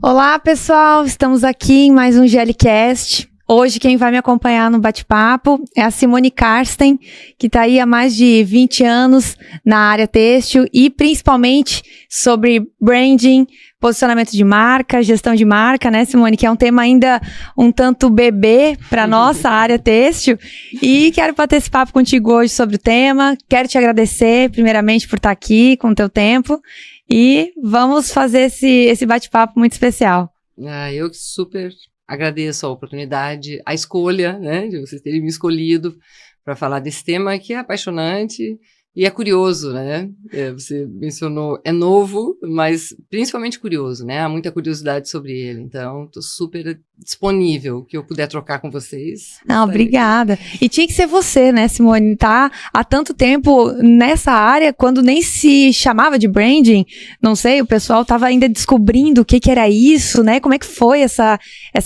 Olá, pessoal! Estamos aqui em mais um GLCast. Hoje quem vai me acompanhar no bate-papo é a Simone Karsten, que está aí há mais de 20 anos na área têxtil e principalmente sobre branding, posicionamento de marca, gestão de marca, né, Simone? Que é um tema ainda um tanto bebê para nossa área têxtil. E quero bater esse papo contigo hoje sobre o tema. Quero te agradecer, primeiramente, por estar aqui com o teu tempo. E vamos fazer esse bate-papo muito especial. Eu super agradeço a oportunidade, a escolha, né, de vocês terem me escolhido para falar desse tema que é apaixonante e é curioso, né? Você mencionou, é novo, mas principalmente curioso, né? Há muita curiosidade sobre ele, então estou super disponível que eu puder trocar com vocês. Não, obrigada. E tinha que ser você, né, Simone? Tá há tanto tempo nessa área, quando nem se chamava de branding, não sei, o pessoal estava ainda descobrindo o que era isso, né? Como é que foi essa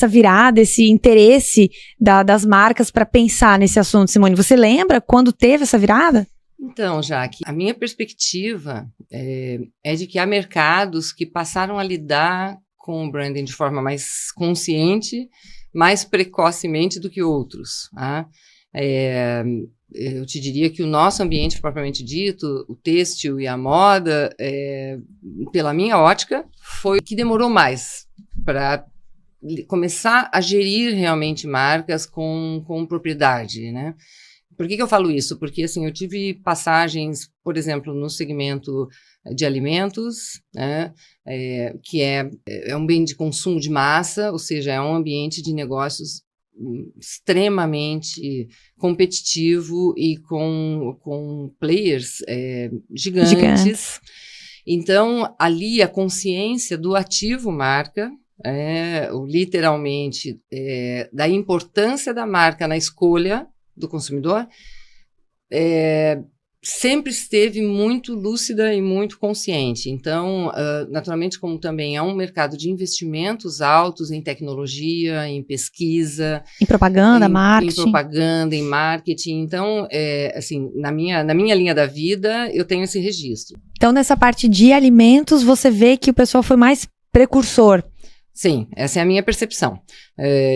virada, esse interesse das marcas para pensar nesse assunto, Simone? Você lembra quando teve essa virada? Então, Jaque, a minha perspectiva é de que há mercados que passaram a lidar com o branding de forma mais consciente, mais precocemente do que outros. Tá? Eu te diria que o nosso ambiente propriamente dito, o têxtil e a moda, pela minha ótica, foi o que demorou mais para começar a gerir realmente marcas com propriedade, né? Por que eu falo isso? Porque, assim, eu tive passagens, por exemplo, no segmento de alimentos, né, que é um bem de consumo de massa, ou seja, é um ambiente de negócios extremamente competitivo e com players gigantes. Então, ali a consciência do ativo marca, literalmente, da importância da marca na escolha do consumidor, sempre esteve muito lúcida e muito consciente. Então, naturalmente, como também é um mercado de investimentos altos em tecnologia, em pesquisa, em propaganda, marketing. Em propaganda, em marketing. Então, assim, na minha linha da vida, eu tenho esse registro. Então, nessa parte de alimentos, você vê que o pessoal foi mais precursor. Sim, essa é a minha percepção.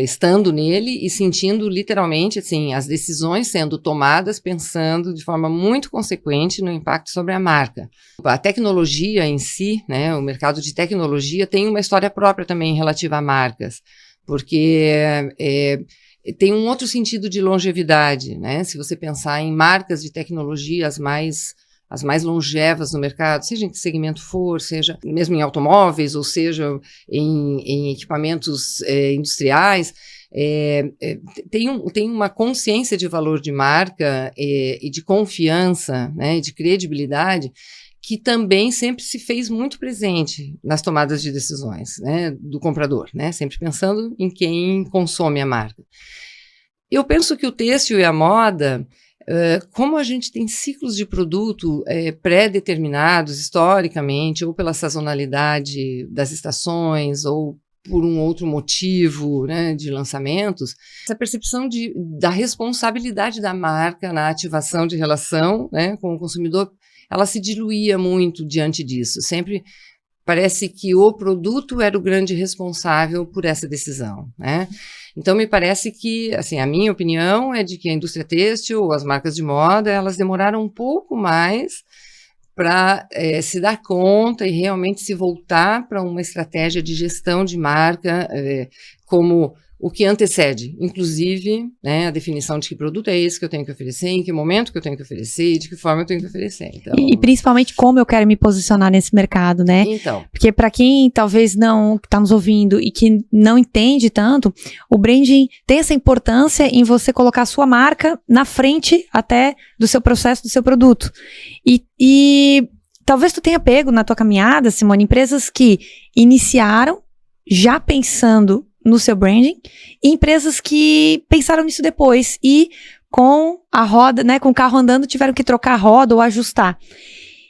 Estando nele e sentindo literalmente assim, as decisões sendo tomadas pensando de forma muito consequente no impacto sobre a marca. A tecnologia em si, né, o mercado de tecnologia tem uma história própria também relativa a marcas, porque tem um outro sentido de longevidade, né? Se você pensar em marcas de tecnologia, as mais longevas no mercado, seja em que segmento for, seja mesmo em automóveis, ou seja em equipamentos industriais, tem uma consciência de valor de marca e de confiança, né, de credibilidade, que também sempre se fez muito presente nas tomadas de decisões, né, do comprador, né, sempre pensando em quem consome a marca. Eu penso que o têxtil e a moda, como a gente tem ciclos de produto pré-determinados historicamente, ou pela sazonalidade das estações, ou por um outro motivo, né, de lançamentos, essa percepção da responsabilidade da marca na ativação de relação, né, com o consumidor, ela se diluía muito diante disso. Sempre parece que o produto era o grande responsável por essa decisão, né? Então, me parece que, assim, a minha opinião é de que a indústria têxtil ou as marcas de moda, elas demoraram um pouco mais para se dar conta e realmente se voltar para uma estratégia de gestão de marca como o que antecede, inclusive, né, a definição de que produto é esse que eu tenho que oferecer, em que momento que eu tenho que oferecer e de que forma eu tenho que oferecer. Então, e principalmente como eu quero me posicionar nesse mercado, né? Então. Porque para quem talvez não está nos ouvindo e que não entende tanto, o branding tem essa importância em você colocar a sua marca na frente até do seu processo, do seu produto. E talvez tu tenha pego na tua caminhada, Simone, empresas que iniciaram já pensando no seu branding, e empresas que pensaram nisso depois e com a roda, né, com o carro andando, tiveram que trocar a roda ou ajustar.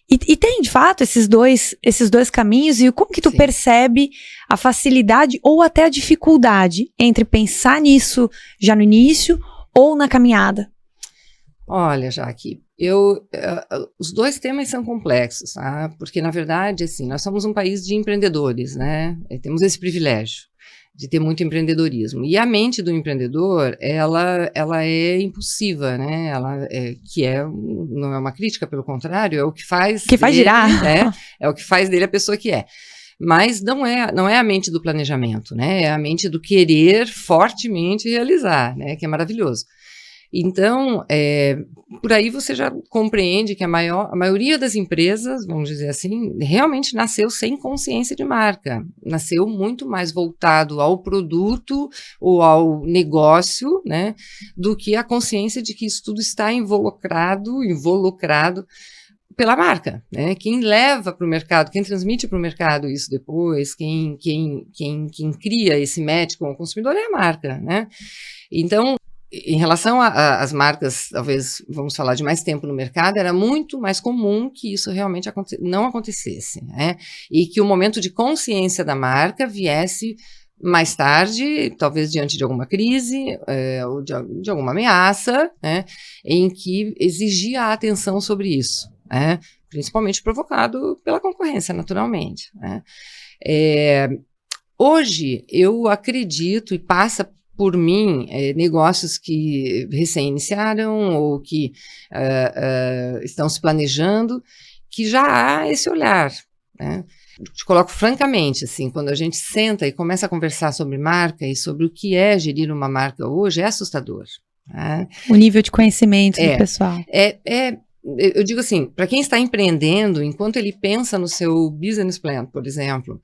E tem, de fato, esses dois caminhos, e como que tu percebe a facilidade ou até a dificuldade entre pensar nisso já no início ou na caminhada? Olha, Jaque, Os dois temas são complexos, tá? Porque, na verdade, assim, nós somos um país de empreendedores, né? Temos esse privilégio de ter muito empreendedorismo. E a mente do empreendedor, ela é impulsiva, né? Não é uma crítica, pelo contrário, é o que faz Que faz dele, girar. né? É o que faz dele a pessoa que é. Mas não é a mente do planejamento, né? É a mente do querer fortemente realizar, né? Que é maravilhoso. Então, por aí você já compreende que a maioria das empresas, vamos dizer assim, realmente nasceu sem consciência de marca. Nasceu muito mais voltado ao produto ou ao negócio, né, do que a consciência de que isso tudo está involucrado pela marca, né? Quem leva para o mercado, quem transmite para o mercado isso depois, quem cria esse match com o consumidor é a marca, né? Então, em relação às marcas, talvez vamos falar de mais tempo no mercado, era muito mais comum que isso realmente não acontecesse, né? E que o momento de consciência da marca viesse mais tarde, talvez diante de alguma crise ou de alguma ameaça, né? Em que exigia a atenção sobre isso, né? Principalmente provocado pela concorrência, naturalmente, né? Hoje, eu acredito e passa por mim, negócios que recém-iniciaram ou que estão se planejando, que já há esse olhar, né? Te coloco francamente, assim, quando a gente senta e começa a conversar sobre marca e sobre o que é gerir uma marca hoje, é assustador, né? O nível de conhecimento do pessoal. Eu digo assim, para quem está empreendendo, enquanto ele pensa no seu business plan, por exemplo,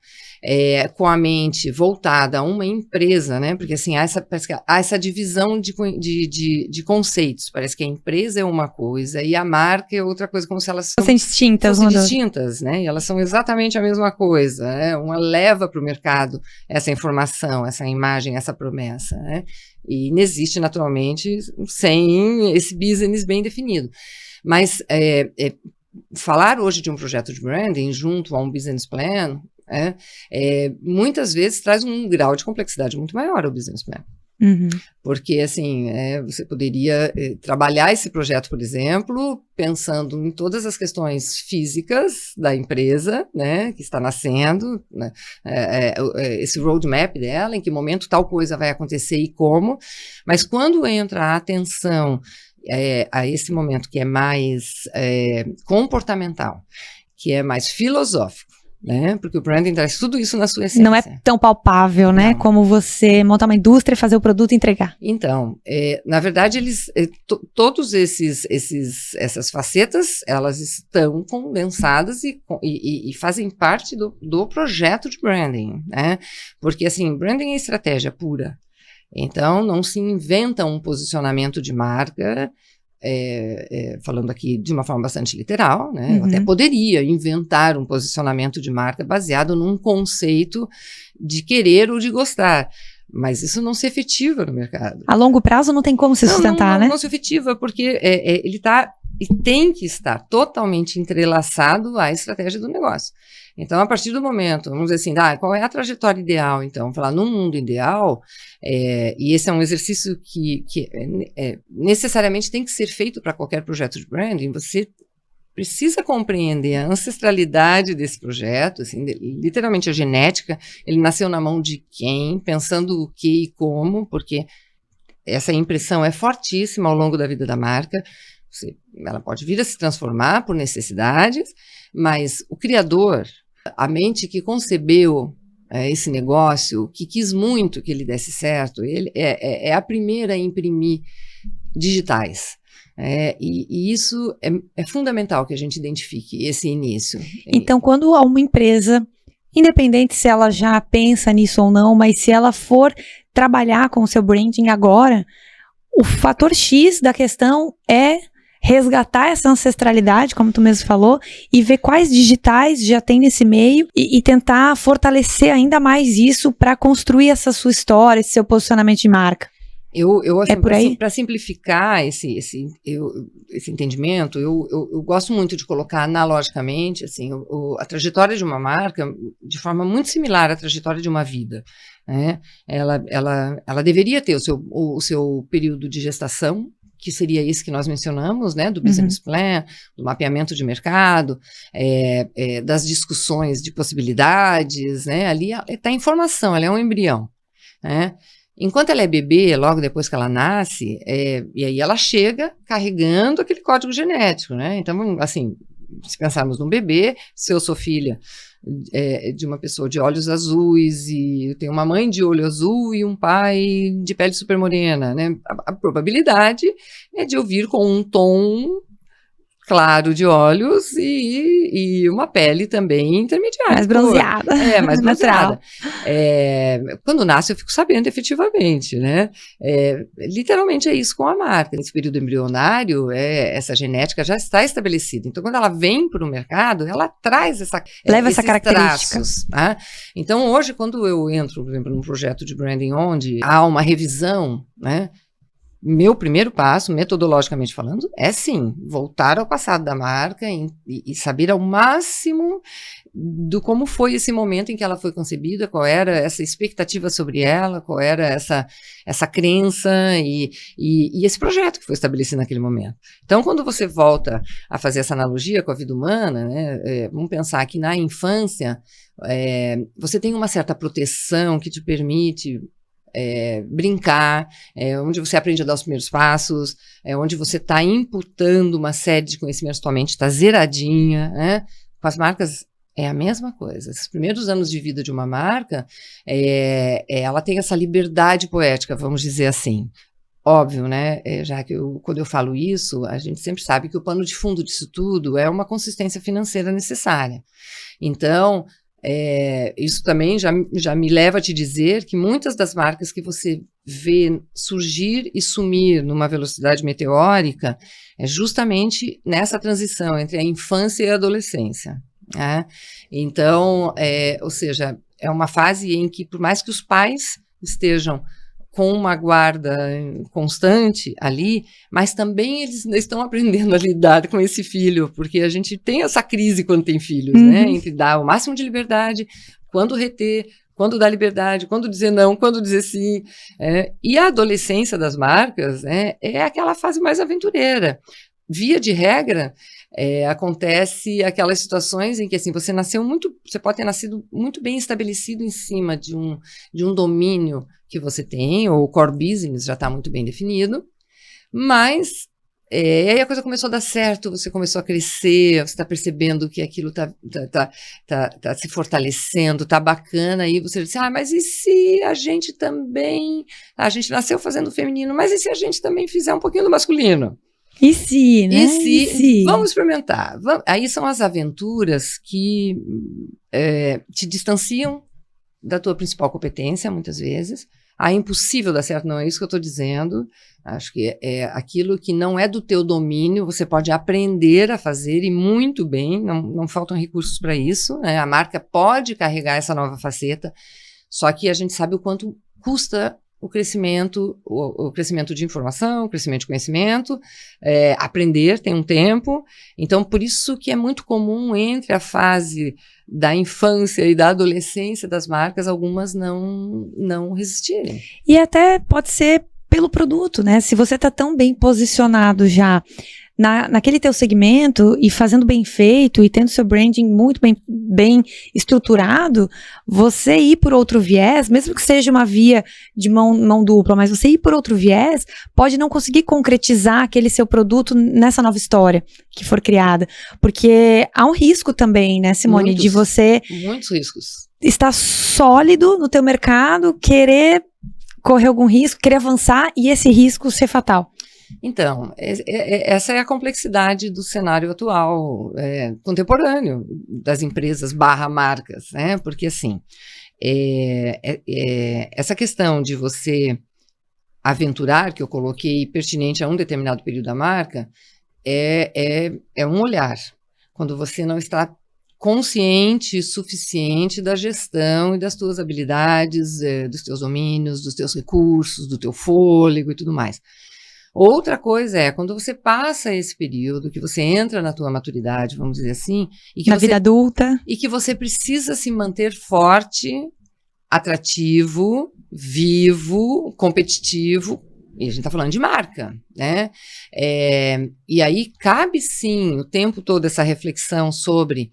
com a mente voltada a uma empresa, né? Porque assim, parece que há essa divisão de conceitos. Parece que a empresa é uma coisa e a marca é outra coisa, como se elas fossem distintas, né? E elas são exatamente a mesma coisa, né? Uma leva para o mercado essa informação, essa imagem, essa promessa, né? E não existe, naturalmente, sem esse business bem definido. Mas falar hoje de um projeto de branding junto a um business plan, muitas vezes traz um grau de complexidade muito maior ao business plan. Uhum. Porque, assim, você poderia trabalhar esse projeto, por exemplo, pensando em todas as questões físicas da empresa, né, que está nascendo, né, esse roadmap dela, em que momento tal coisa vai acontecer e como, mas quando entra a atenção a esse momento que é mais comportamental, que é mais filosófico, né? Porque o branding traz tudo isso na sua essência. Não é tão palpável, né? Não. Como você montar uma indústria, fazer o produto e entregar. Então, na verdade, todos essas facetas, elas estão condensadas e fazem parte do projeto de branding, né? Porque, assim, branding é estratégia pura. Então, não se inventa um posicionamento de marca, falando aqui de uma forma bastante literal, né? Eu até poderia inventar um posicionamento de marca baseado num conceito de querer ou de gostar, mas isso não se efetiva no mercado. A longo prazo não tem como se sustentar, né? Não se efetiva, porque ele está e tem que estar totalmente entrelaçado à estratégia do negócio. Então, a partir do momento, vamos dizer assim, qual é a trajetória ideal, então? Falar, num mundo ideal, e esse é um exercício que necessariamente tem que ser feito para qualquer projeto de branding, você precisa compreender a ancestralidade desse projeto, assim, literalmente a genética, ele nasceu na mão de quem, pensando o que e como, porque essa impressão é fortíssima ao longo da vida da marca. Ela pode vir a se transformar por necessidades, mas o criador, a mente que concebeu esse negócio, que quis muito que ele desse certo, ele é a primeira a imprimir digitais. E isso é fundamental que a gente identifique esse início. Então, quando uma empresa, independente se ela já pensa nisso ou não, mas se ela for trabalhar com o seu branding agora, o fator X da questão é resgatar essa ancestralidade, como tu mesmo falou, e ver quais digitais já tem nesse meio e tentar fortalecer ainda mais isso para construir essa sua história, esse seu posicionamento de marca. Assim, para simplificar esse entendimento, eu gosto muito de colocar analogicamente assim, a trajetória de uma marca de forma muito similar à trajetória de uma vida, né? Ela deveria ter o seu período de gestação, que seria esse que nós mencionamos, né, do business plan, do mapeamento de mercado, das discussões de possibilidades, né, ali está em formação, ela é um embrião, né. Enquanto ela é bebê, logo depois que ela nasce, e aí ela chega carregando aquele código genético, né, então, assim, se pensarmos num bebê, se eu sou filha de uma pessoa de olhos azuis e eu tenho uma mãe de olho azul e um pai de pele super morena, né? A probabilidade é de eu vir com um tom claro de olhos e uma pele também intermediária. Mais bronzeada. Mais bronzeada. Quando nasce eu fico sabendo efetivamente, né? Literalmente é isso com a marca. Nesse período embrionário, essa genética já está estabelecida. Então, quando ela vem para o mercado, ela traz leva essa característica. Traços, tá? Então, hoje, quando eu entro, por exemplo, num projeto de branding onde há uma revisão, né? Meu primeiro passo, metodologicamente falando, é sim, voltar ao passado da marca e saber ao máximo do como foi esse momento em que ela foi concebida, qual era essa expectativa sobre ela, qual era essa crença e esse projeto que foi estabelecido naquele momento. Então, quando você volta a fazer essa analogia com a vida humana, né, vamos pensar que na infância você tem uma certa proteção que te permite brincar, onde você aprende a dar os primeiros passos, onde você está imputando uma série de conhecimentos, tua mente está zeradinha, né? Com as marcas é a mesma coisa. Os primeiros anos de vida de uma marca, ela tem essa liberdade poética, vamos dizer assim. Óbvio, né? Já que quando eu falo isso, a gente sempre sabe que o pano de fundo disso tudo é uma consistência financeira necessária. Então, isso também já me leva a te dizer que muitas das marcas que você vê surgir e sumir numa velocidade meteórica é justamente nessa transição entre a infância e a adolescência, né? Então, ou seja, é uma fase em que, por mais que os pais estejam com uma guarda constante ali, mas também eles estão aprendendo a lidar com esse filho, porque a gente tem essa crise quando tem filhos, né? Entre dar o máximo de liberdade, quando reter, quando dar liberdade, quando dizer não, quando dizer sim. E a adolescência das marcas é aquela fase mais aventureira. Via de regra, acontece aquelas situações em que assim, você pode ter nascido muito bem estabelecido em cima de um domínio que você tem, ou o core business já está muito bem definido, mas aí a coisa começou a dar certo, você começou a crescer, você está percebendo que aquilo está se fortalecendo, está bacana, aí você diz, mas e se a gente nasceu fazendo o feminino, mas e se a gente também fizer um pouquinho do masculino? E se, né? E se? Vamos experimentar. Aí são as aventuras que te distanciam da tua principal competência, muitas vezes. É impossível dar certo, não é isso que eu estou dizendo. Acho que é aquilo que não é do teu domínio, você pode aprender a fazer e muito bem, não faltam recursos para isso, né? A marca pode carregar essa nova faceta, só que a gente sabe o quanto custa o crescimento de informação, o crescimento de conhecimento, aprender tem um tempo, então por isso que é muito comum entre a fase da infância e da adolescência das marcas, algumas não resistirem. E até pode ser pelo produto, né? Se você está tão bem posicionado já naquele teu segmento e fazendo bem feito e tendo seu branding muito bem estruturado, você ir por outro viés, mesmo que seja uma via de mão dupla, mas você ir por outro viés pode não conseguir concretizar aquele seu produto nessa nova história que for criada, porque há um risco também, né, Simone, de você muitos riscos, estar sólido no teu mercado, querer correr algum risco, querer avançar e esse risco ser fatal. Então, essa é a complexidade do cenário atual, contemporâneo, das empresas /marcas, né? Porque, assim, essa questão de você aventurar, que eu coloquei pertinente a um determinado período da marca, é um olhar. Quando você não está consciente o suficiente da gestão e das tuas habilidades, dos teus domínios, dos teus recursos, do teu fôlego e tudo mais. Outra coisa é quando você passa esse período, que você entra na tua maturidade, vamos dizer assim, e que na vida adulta, e que você precisa se manter forte, atrativo, vivo, competitivo E a gente está falando de marca, né? E aí cabe sim o tempo todo essa reflexão sobre,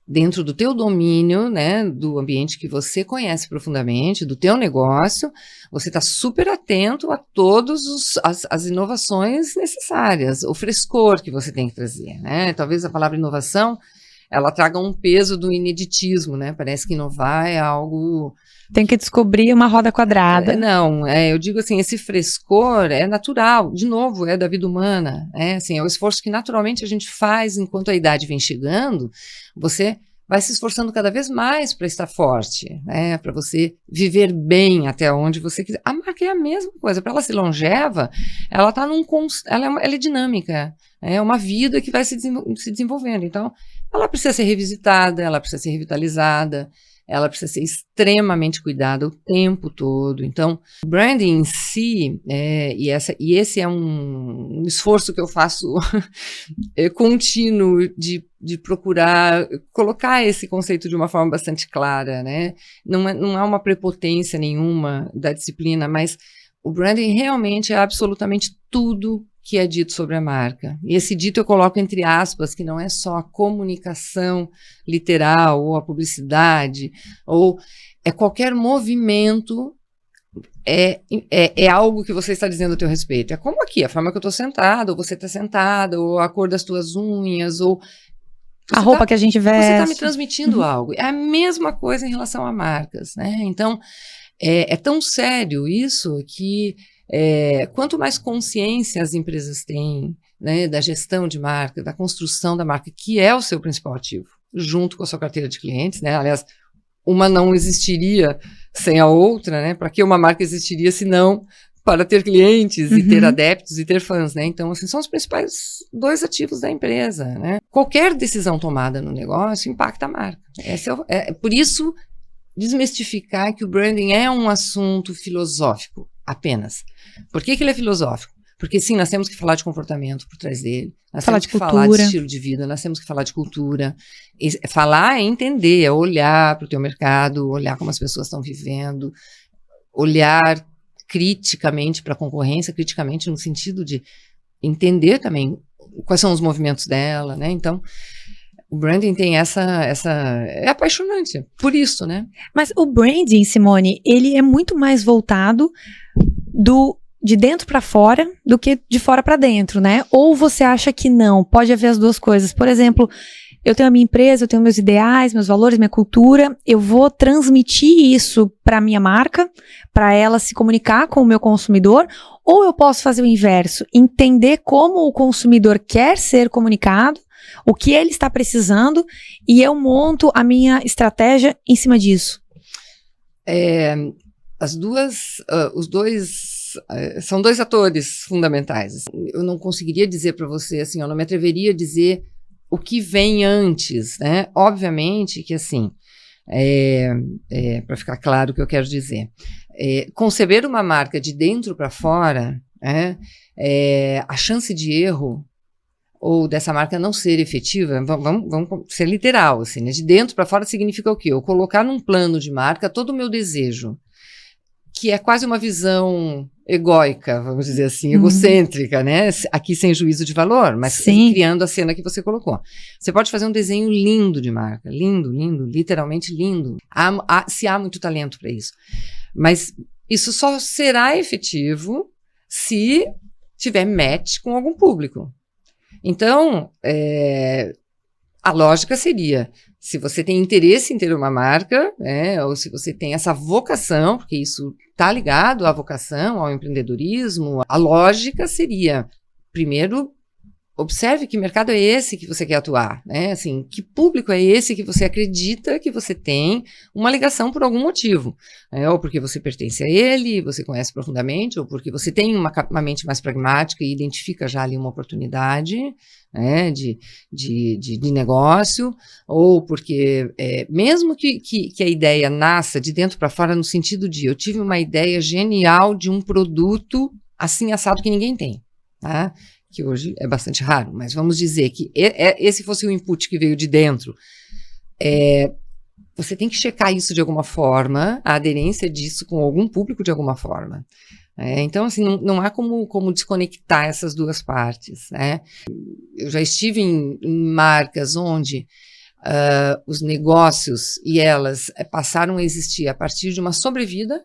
dentro do teu domínio, né, do ambiente que você conhece profundamente, do teu negócio, você está super atento a todas as inovações necessárias, o frescor que você tem que trazer, né? Talvez a palavra inovação, ela traga um peso do ineditismo, né? Parece que inovar é algo... Tem que descobrir uma roda quadrada. Não, eu digo assim, esse frescor é natural, de novo, é da vida humana, assim, é o esforço que naturalmente a gente faz enquanto a idade vem chegando, você vai se esforçando cada vez mais para estar forte, né, para você viver bem até onde você quiser. A marca é a mesma coisa, para ela ser longeva, ela tá ela é dinâmica, é uma vida que vai se desenvolvendo, então ela precisa ser revisitada, ela precisa ser revitalizada, ela precisa ser extremamente cuidada o tempo todo. Então, o branding em si, e esse é um esforço que eu faço contínuo de procurar colocar esse conceito de uma forma bastante clara, né? Não é uma prepotência nenhuma da disciplina, mas o branding realmente é absolutamente tudo que é dito sobre a marca. E esse dito eu coloco entre aspas, que não é só a comunicação literal, ou a publicidade, ou é qualquer movimento, é algo que você está dizendo a teu respeito. É como aqui, a forma que eu estou sentada, ou você está sentada, ou a cor das tuas unhas, ou... A roupa que a gente veste. Você está me transmitindo algo. É a mesma coisa em relação a marcas, né? Então, é tão sério isso que... quanto mais consciência as empresas têm, né, da gestão de marca, da construção da marca, que é o seu principal ativo, junto com a sua carteira de clientes, né? Aliás, uma não existiria sem a outra, né? Para que uma marca existiria se não para ter clientes e ter adeptos e ter fãs, né? Então, assim, são os principais dois ativos da empresa, né? Qualquer decisão tomada no negócio impacta a marca. Por isso, desmistificar que o branding é um assunto filosófico apenas. Por que ele é filosófico? Porque sim, nós temos que falar de comportamento por trás dele, nós temos que falar de estilo de vida, nós temos que falar de cultura. Falar é entender, é olhar para o teu mercado, olhar como as pessoas estão vivendo, olhar criticamente para a concorrência, criticamente no sentido de entender também quais são os movimentos dela, né? Então, o branding tem é apaixonante, por isso, né? Mas o branding, Simone, ele é muito mais voltado de dentro para fora do que de fora para dentro, né? Ou você acha que não? Pode haver as duas coisas. Por exemplo, eu tenho a minha empresa, eu tenho meus ideais, meus valores, minha cultura, eu vou transmitir isso para minha marca, para ela se comunicar com o meu consumidor, ou eu posso fazer o inverso, entender como o consumidor quer ser comunicado, o que ele está precisando, e eu monto a minha estratégia em cima disso. São dois atores fundamentais. Eu não conseguiria dizer para você, assim, eu não me atreveria a dizer o que vem antes, né? Obviamente que, assim, para ficar claro o que eu quero dizer, conceber uma marca de dentro para fora, a chance de erro ou dessa marca não ser efetiva, vamos ser literal, assim, né? De dentro para fora significa o quê? Eu colocar num plano de marca todo o meu desejo, que é quase uma visão egóica, vamos dizer assim, egocêntrica, né? Aqui sem juízo de valor, mas criando a cena que você colocou. Você pode fazer um desenho lindo de marca, lindo, lindo, literalmente lindo. Se há muito talento para isso. Mas isso só será efetivo se tiver match com algum público. Então, a lógica seria, se você tem interesse em ter uma marca, ou se você tem essa vocação, porque isso está ligado à vocação, ao empreendedorismo, a lógica seria, primeiro, observe que mercado é esse que você quer atuar, né? Assim, que público é esse que você acredita que você tem uma ligação por algum motivo, ou porque você pertence a ele, você conhece profundamente, ou porque você tem uma mente mais pragmática e identifica já ali uma oportunidade, né, de negócio, ou porque mesmo que a ideia nasça de dentro para fora no sentido de eu tive uma ideia genial de um produto assim assado que ninguém tem, tá? Que hoje é bastante raro, mas vamos dizer que esse fosse o input que veio de dentro. Você tem que checar isso de alguma forma, a aderência disso com algum público de alguma forma. Então, assim, não há como desconectar essas duas partes, né? Eu já estive em marcas onde os negócios e elas passaram a existir a partir de uma sobrevida.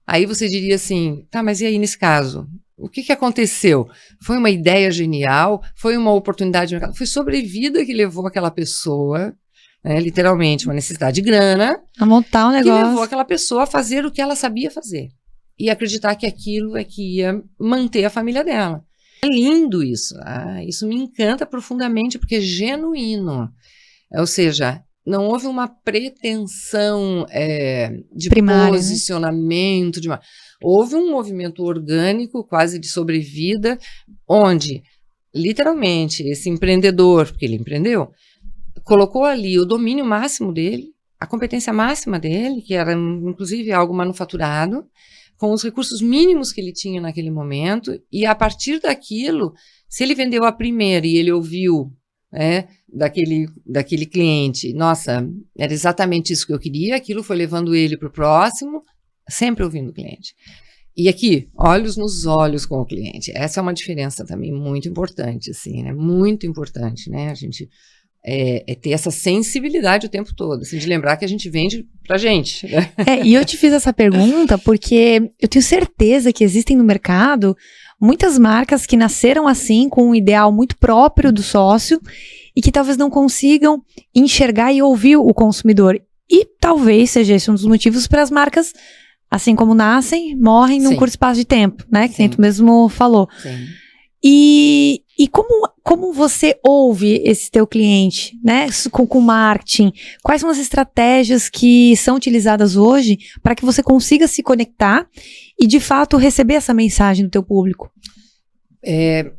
Aí você diria assim, tá, mas e aí nesse caso? O que aconteceu? Foi uma ideia genial? Foi uma oportunidade de mercado? Foi sobrevida que levou aquela pessoa, né, literalmente, uma necessidade de grana, A montar um que negócio. levou aquela pessoa a fazer o que ela sabia fazer. E acreditar que aquilo é que ia manter a família dela. É lindo isso. Isso me encanta profundamente, porque é genuíno. Ou seja, não houve uma pretensão de Primária, né? posicionamento. Houve um movimento orgânico, quase de sobrevida, onde, literalmente, esse empreendedor, porque ele empreendeu, colocou ali o domínio máximo dele, a competência máxima dele, que era, inclusive, algo manufaturado, com os recursos mínimos que ele tinha naquele momento, e a partir daquilo, se ele vendeu a primeira e ele ouviu daquele cliente, nossa, era exatamente isso que eu queria, aquilo foi levando ele para o próximo, sempre ouvindo o cliente. E aqui, olhos nos olhos com o cliente. Essa é uma diferença também muito importante, assim, né? Muito importante, né? A gente ter essa sensibilidade o tempo todo, assim, de lembrar que a gente vende pra gente. Né? E eu te fiz essa pergunta porque eu tenho certeza que existem no mercado muitas marcas que nasceram assim, com um ideal muito próprio do sócio e que talvez não consigam enxergar e ouvir o consumidor. E talvez seja esse um dos motivos para as marcas, assim como nascem, morrem num curto espaço de tempo, né? Que tu mesmo falou. Sim. E como você ouve esse teu cliente, né? Com marketing? Quais são as estratégias que são utilizadas hoje para que você consiga se conectar e, de fato, receber essa mensagem do teu público?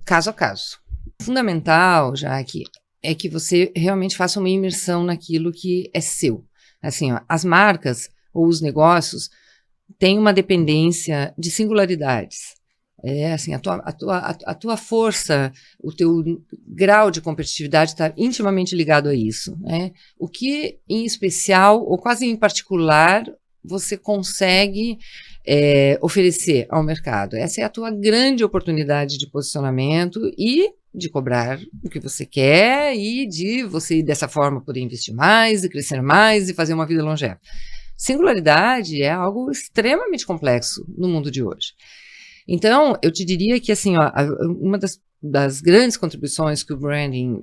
Caso a caso. Fundamental, já aqui, é que você realmente faça uma imersão naquilo que é seu. Assim, as marcas ou os negócios têm uma dependência de singularidades. Assim, a tua força, o teu grau de competitividade está intimamente ligado a isso, né? O que, em especial, ou quase em particular, você consegue oferecer ao mercado. Essa é a tua grande oportunidade de posicionamento e de cobrar o que você quer e de você, dessa forma, poder investir mais, e crescer mais e fazer uma vida longeva. Singularidade é algo extremamente complexo no mundo de hoje. Então, eu te diria que, assim, uma das grandes contribuições que o branding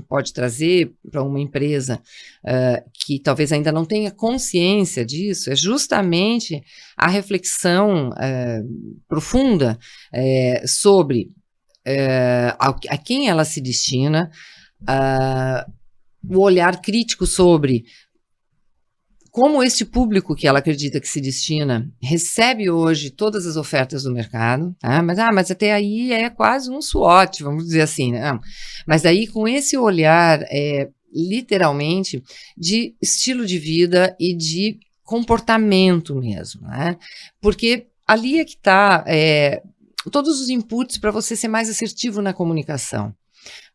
pode trazer para uma empresa que talvez ainda não tenha consciência disso é justamente a reflexão profunda sobre a quem ela se destina, o olhar crítico sobre como este público que ela acredita que se destina recebe hoje todas as ofertas do mercado, tá? Mas até aí é quase um SWOT, vamos dizer assim, né? Mas aí com esse olhar, literalmente, de estilo de vida e de comportamento mesmo, né? Porque ali é que está todos os inputs para você ser mais assertivo na comunicação.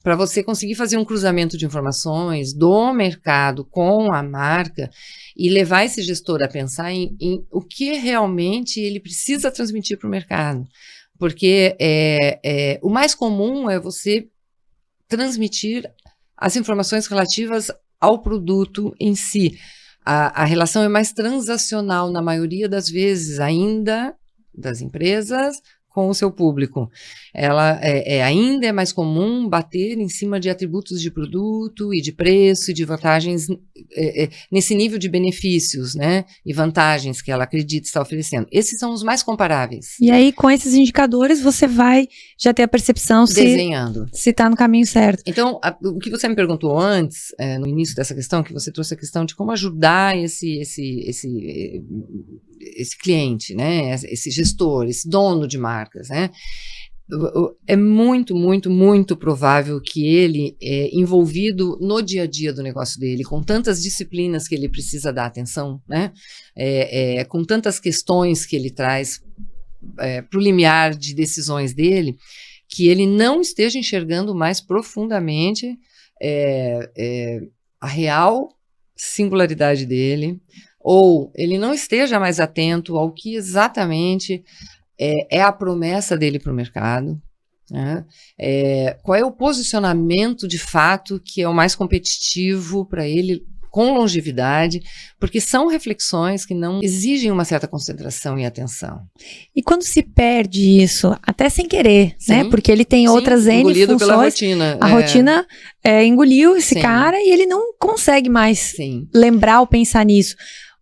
Para você conseguir fazer um cruzamento de informações do mercado com a marca e levar esse gestor a pensar em o que realmente ele precisa transmitir para o mercado. Porque o mais comum é você transmitir as informações relativas ao produto em si. A relação é mais transacional, na maioria das vezes, ainda das empresas com o seu público. Ela ainda é mais comum bater em cima de atributos de produto e de preço e de vantagens nesse nível de benefícios, né, e vantagens que ela acredita estar oferecendo. Esses são os mais comparáveis. E aí, com esses indicadores, você vai já ter a percepção desenhando se está no caminho certo. Então, o que você me perguntou antes, no início dessa questão, que você trouxe a questão de como ajudar esse cliente, né, esse gestor, esse dono de marcas, né, é muito, muito, muito provável que ele, envolvido no dia a dia do negócio dele, com tantas disciplinas que ele precisa dar atenção, né, com tantas questões que ele traz para o limiar de decisões dele, que ele não esteja enxergando mais profundamente a real singularidade dele, ou ele não esteja mais atento ao que exatamente é a promessa dele para o mercado, né? Qual é o posicionamento de fato que é o mais competitivo para ele, com longevidade, porque são reflexões que não exigem uma certa concentração e atenção. E quando se perde isso, até sem querer, né? Porque ele tem outras N engolido funções. Pela rotina. A rotina engoliu esse cara e ele não consegue mais lembrar ou pensar nisso.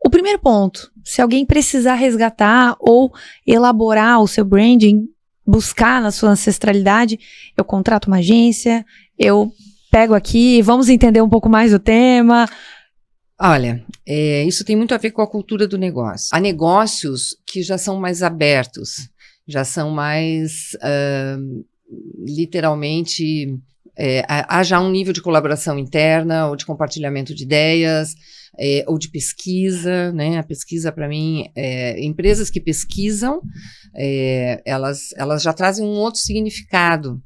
O primeiro ponto, se alguém precisar resgatar ou elaborar o seu branding, buscar na sua ancestralidade, eu contrato uma agência, eu pego aqui, vamos entender um pouco mais o tema. Olha, isso tem muito a ver com a cultura do negócio. Há negócios que já são mais abertos, já são mais, literalmente, há já um nível de colaboração interna ou de compartilhamento de ideias, ou de pesquisa, né? A pesquisa, para mim, empresas que pesquisam, elas já trazem um outro significado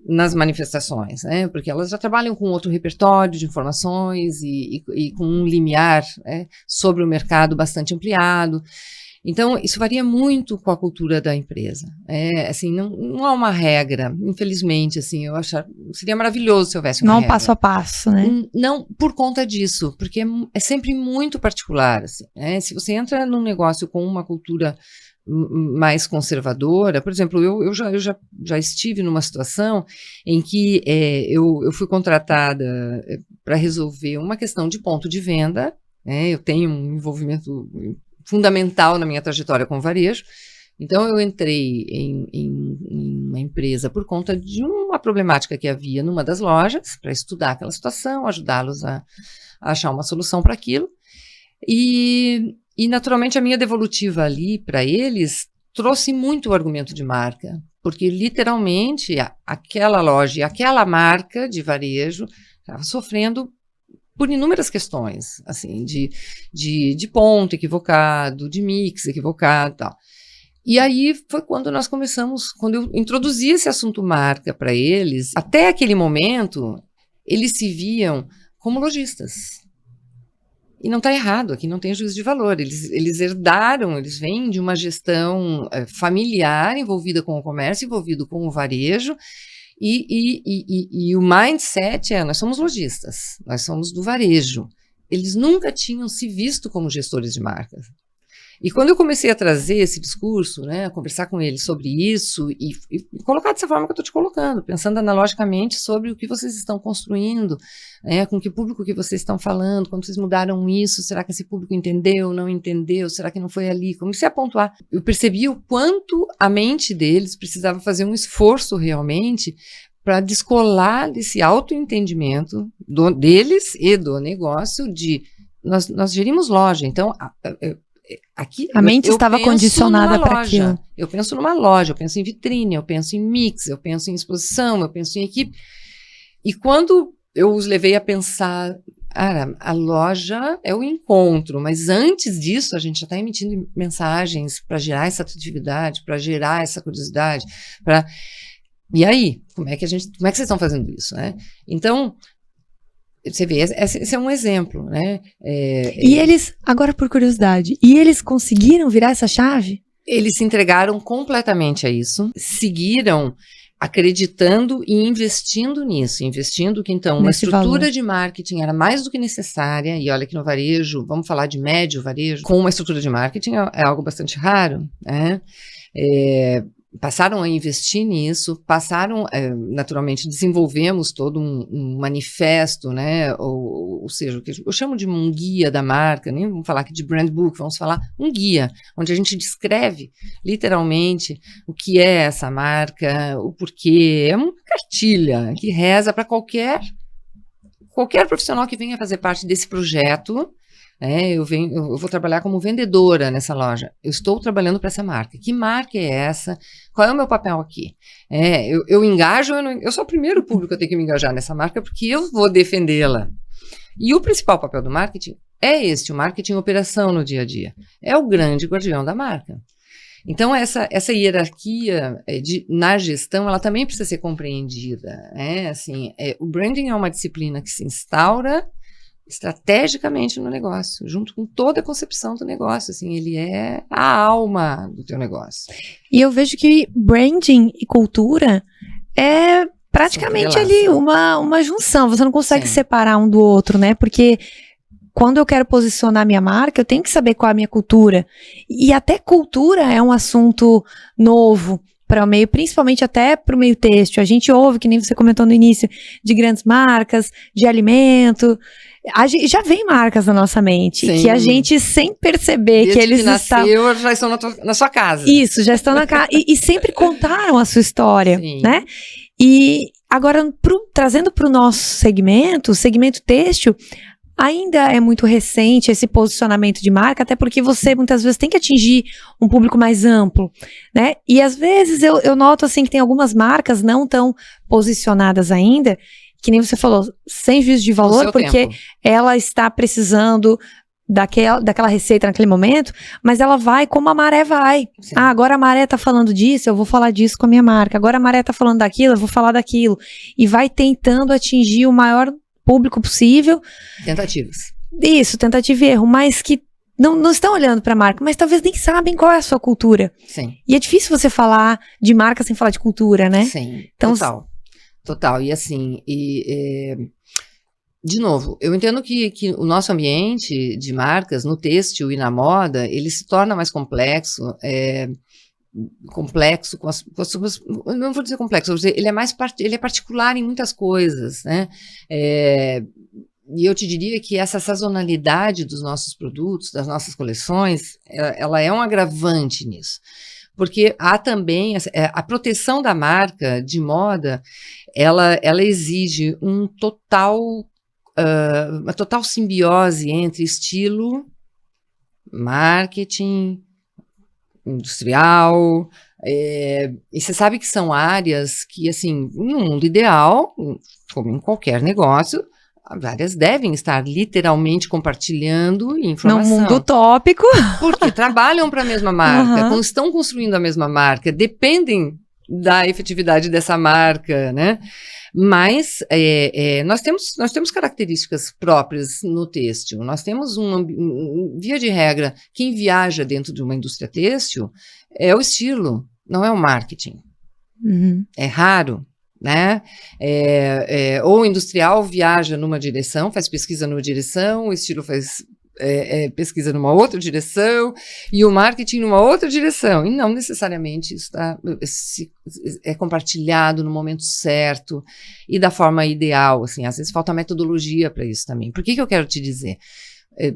nas manifestações, né? Porque elas já trabalham com outro repertório de informações e com um limiar, né, sobre o mercado bastante ampliado. Então, isso varia muito com a cultura da empresa. Assim, não há uma regra, infelizmente, assim, eu acho, seria maravilhoso se houvesse uma regra. Não passo a passo, né? Não por conta disso, porque é sempre muito particular, assim, né? Se você entra num negócio com uma cultura mais conservadora, por exemplo, eu já estive numa situação em que eu fui contratada para resolver uma questão de ponto de venda, né? Eu tenho um envolvimento fundamental na minha trajetória com o varejo, então eu entrei em uma empresa por conta de uma problemática que havia numa das lojas, para estudar aquela situação, ajudá-los a achar uma solução para aquilo, e naturalmente a minha devolutiva ali para eles trouxe muito o argumento de marca, porque literalmente aquela loja e aquela marca de varejo estava sofrendo por inúmeras questões, assim, de ponto equivocado, de mix equivocado e tal. E aí foi quando nós começamos, quando eu introduzi esse assunto marca para eles, até aquele momento eles se viam como lojistas. E não está errado, aqui não tem juízo de valor. Eles herdaram, eles vêm de uma gestão familiar envolvida com o comércio, envolvido com o varejo, e o mindset nós somos lojistas, nós somos do varejo. Eles nunca tinham se visto como gestores de marcas. E quando eu comecei a trazer esse discurso, né, a conversar com eles sobre isso e colocar dessa forma que eu estou te colocando, pensando analogicamente sobre o que vocês estão construindo, né, com que público que vocês estão falando, quando vocês mudaram isso, será que esse público entendeu, não entendeu, será que não foi ali? Comecei a pontuar. Eu percebi o quanto a mente deles precisava fazer um esforço realmente para descolar desse autoentendimento deles e do negócio de nós gerimos loja, então aqui, a mente estava condicionada para aquilo. Eu penso numa loja, eu penso em vitrine, eu penso em mix, eu penso em exposição, eu penso em equipe. E quando eu os levei a pensar, a loja é o encontro, mas antes disso a gente já está emitindo mensagens para gerar essa atratividade, para gerar essa curiosidade, E aí, como é que vocês estão fazendo isso, né? Então, você vê, esse é um exemplo, né? E eles, agora por curiosidade, eles conseguiram virar essa chave? Eles se entregaram completamente a isso, seguiram acreditando e investindo nisso, investindo que então uma estrutura de marketing era mais do que necessária, e olha que no varejo, vamos falar de médio varejo, com uma estrutura de marketing é algo bastante raro, né? Passaram a investir nisso, naturalmente, desenvolvemos todo um manifesto, né, ou seja, o que eu chamo de um guia da marca, nem vamos falar aqui de brand book, vamos falar um guia, onde a gente descreve, literalmente, o que é essa marca, o porquê, é uma cartilha que reza para qualquer profissional que venha fazer parte desse projeto. Eu vou trabalhar como vendedora nessa loja. Eu estou trabalhando para essa marca. Que marca é essa? Qual é o meu papel aqui? Eu engajo, eu sou o primeiro público que eu tenho que me engajar nessa marca porque eu vou defendê-la. E o principal papel do marketing é o marketing operação no dia a dia. É o grande guardião da marca. Então, essa hierarquia na gestão, ela também precisa ser compreendida. O branding é uma disciplina que se instaura estrategicamente no negócio, junto com toda a concepção do negócio, assim, ele é a alma do teu negócio. E eu vejo que branding e cultura é praticamente ali uma junção, você não consegue separar um do outro, né? Porque quando eu quero posicionar minha marca, eu tenho que saber qual é a minha cultura. E até cultura é um assunto novo para o meio, principalmente até para o meio têxtil. A gente ouve, que nem você comentou no início, de grandes marcas, de alimento. Já vem marcas na nossa mente, que a gente, sem perceber desde que eles nasceu, já estão na sua casa. Isso, já estão na casa. E sempre contaram a sua história, né? E agora, trazendo para o nosso segmento, o segmento têxtil, ainda é muito recente esse posicionamento de marca, até porque você muitas vezes tem que atingir um público mais amplo, né? E às vezes eu noto assim que tem algumas marcas não tão posicionadas ainda, que nem você falou, sem juízo de valor, porque ela está precisando daquela receita naquele momento, mas ela vai como a maré vai. Sim. Ah, agora a maré tá falando disso, eu vou falar disso com a minha marca. Agora a maré tá falando daquilo, eu vou falar daquilo. E vai tentando atingir o maior público possível. Tentativas. Isso, tentativa e erro, mas que não estão olhando para a marca, mas talvez nem sabem qual é a sua cultura. Sim. E é difícil você falar de marca sem falar de cultura, né? Sim, então, total. E assim, de novo, eu entendo que o nosso ambiente de marcas no têxtil e na moda, ele se torna mais complexo, com as suas, não vou dizer complexo, vou dizer, ele é particular em muitas coisas, né? E eu te diria que essa sazonalidade dos nossos produtos, das nossas coleções, ela é um agravante nisso. Porque há também a proteção da marca de moda, ela exige uma total simbiose entre estilo, marketing, industrial, e você sabe que são áreas que, assim, no mundo ideal, como em qualquer negócio, as áreas devem estar literalmente compartilhando informação. No mundo utópico. Porque trabalham para a mesma marca, estão construindo a mesma marca, dependem da efetividade dessa marca, né? Mas nós temos características próprias no têxtil. Nós temos via de regra, quem viaja dentro de uma indústria têxtil é o estilo, não é o marketing. Uhum. É raro, né? Ou o industrial viaja numa direção, faz pesquisa numa direção, o estilo faz pesquisa numa outra direção e o marketing numa outra direção, e não necessariamente isso é compartilhado no momento certo e da forma ideal, assim, às vezes falta metodologia para isso também. Por que eu quero te dizer?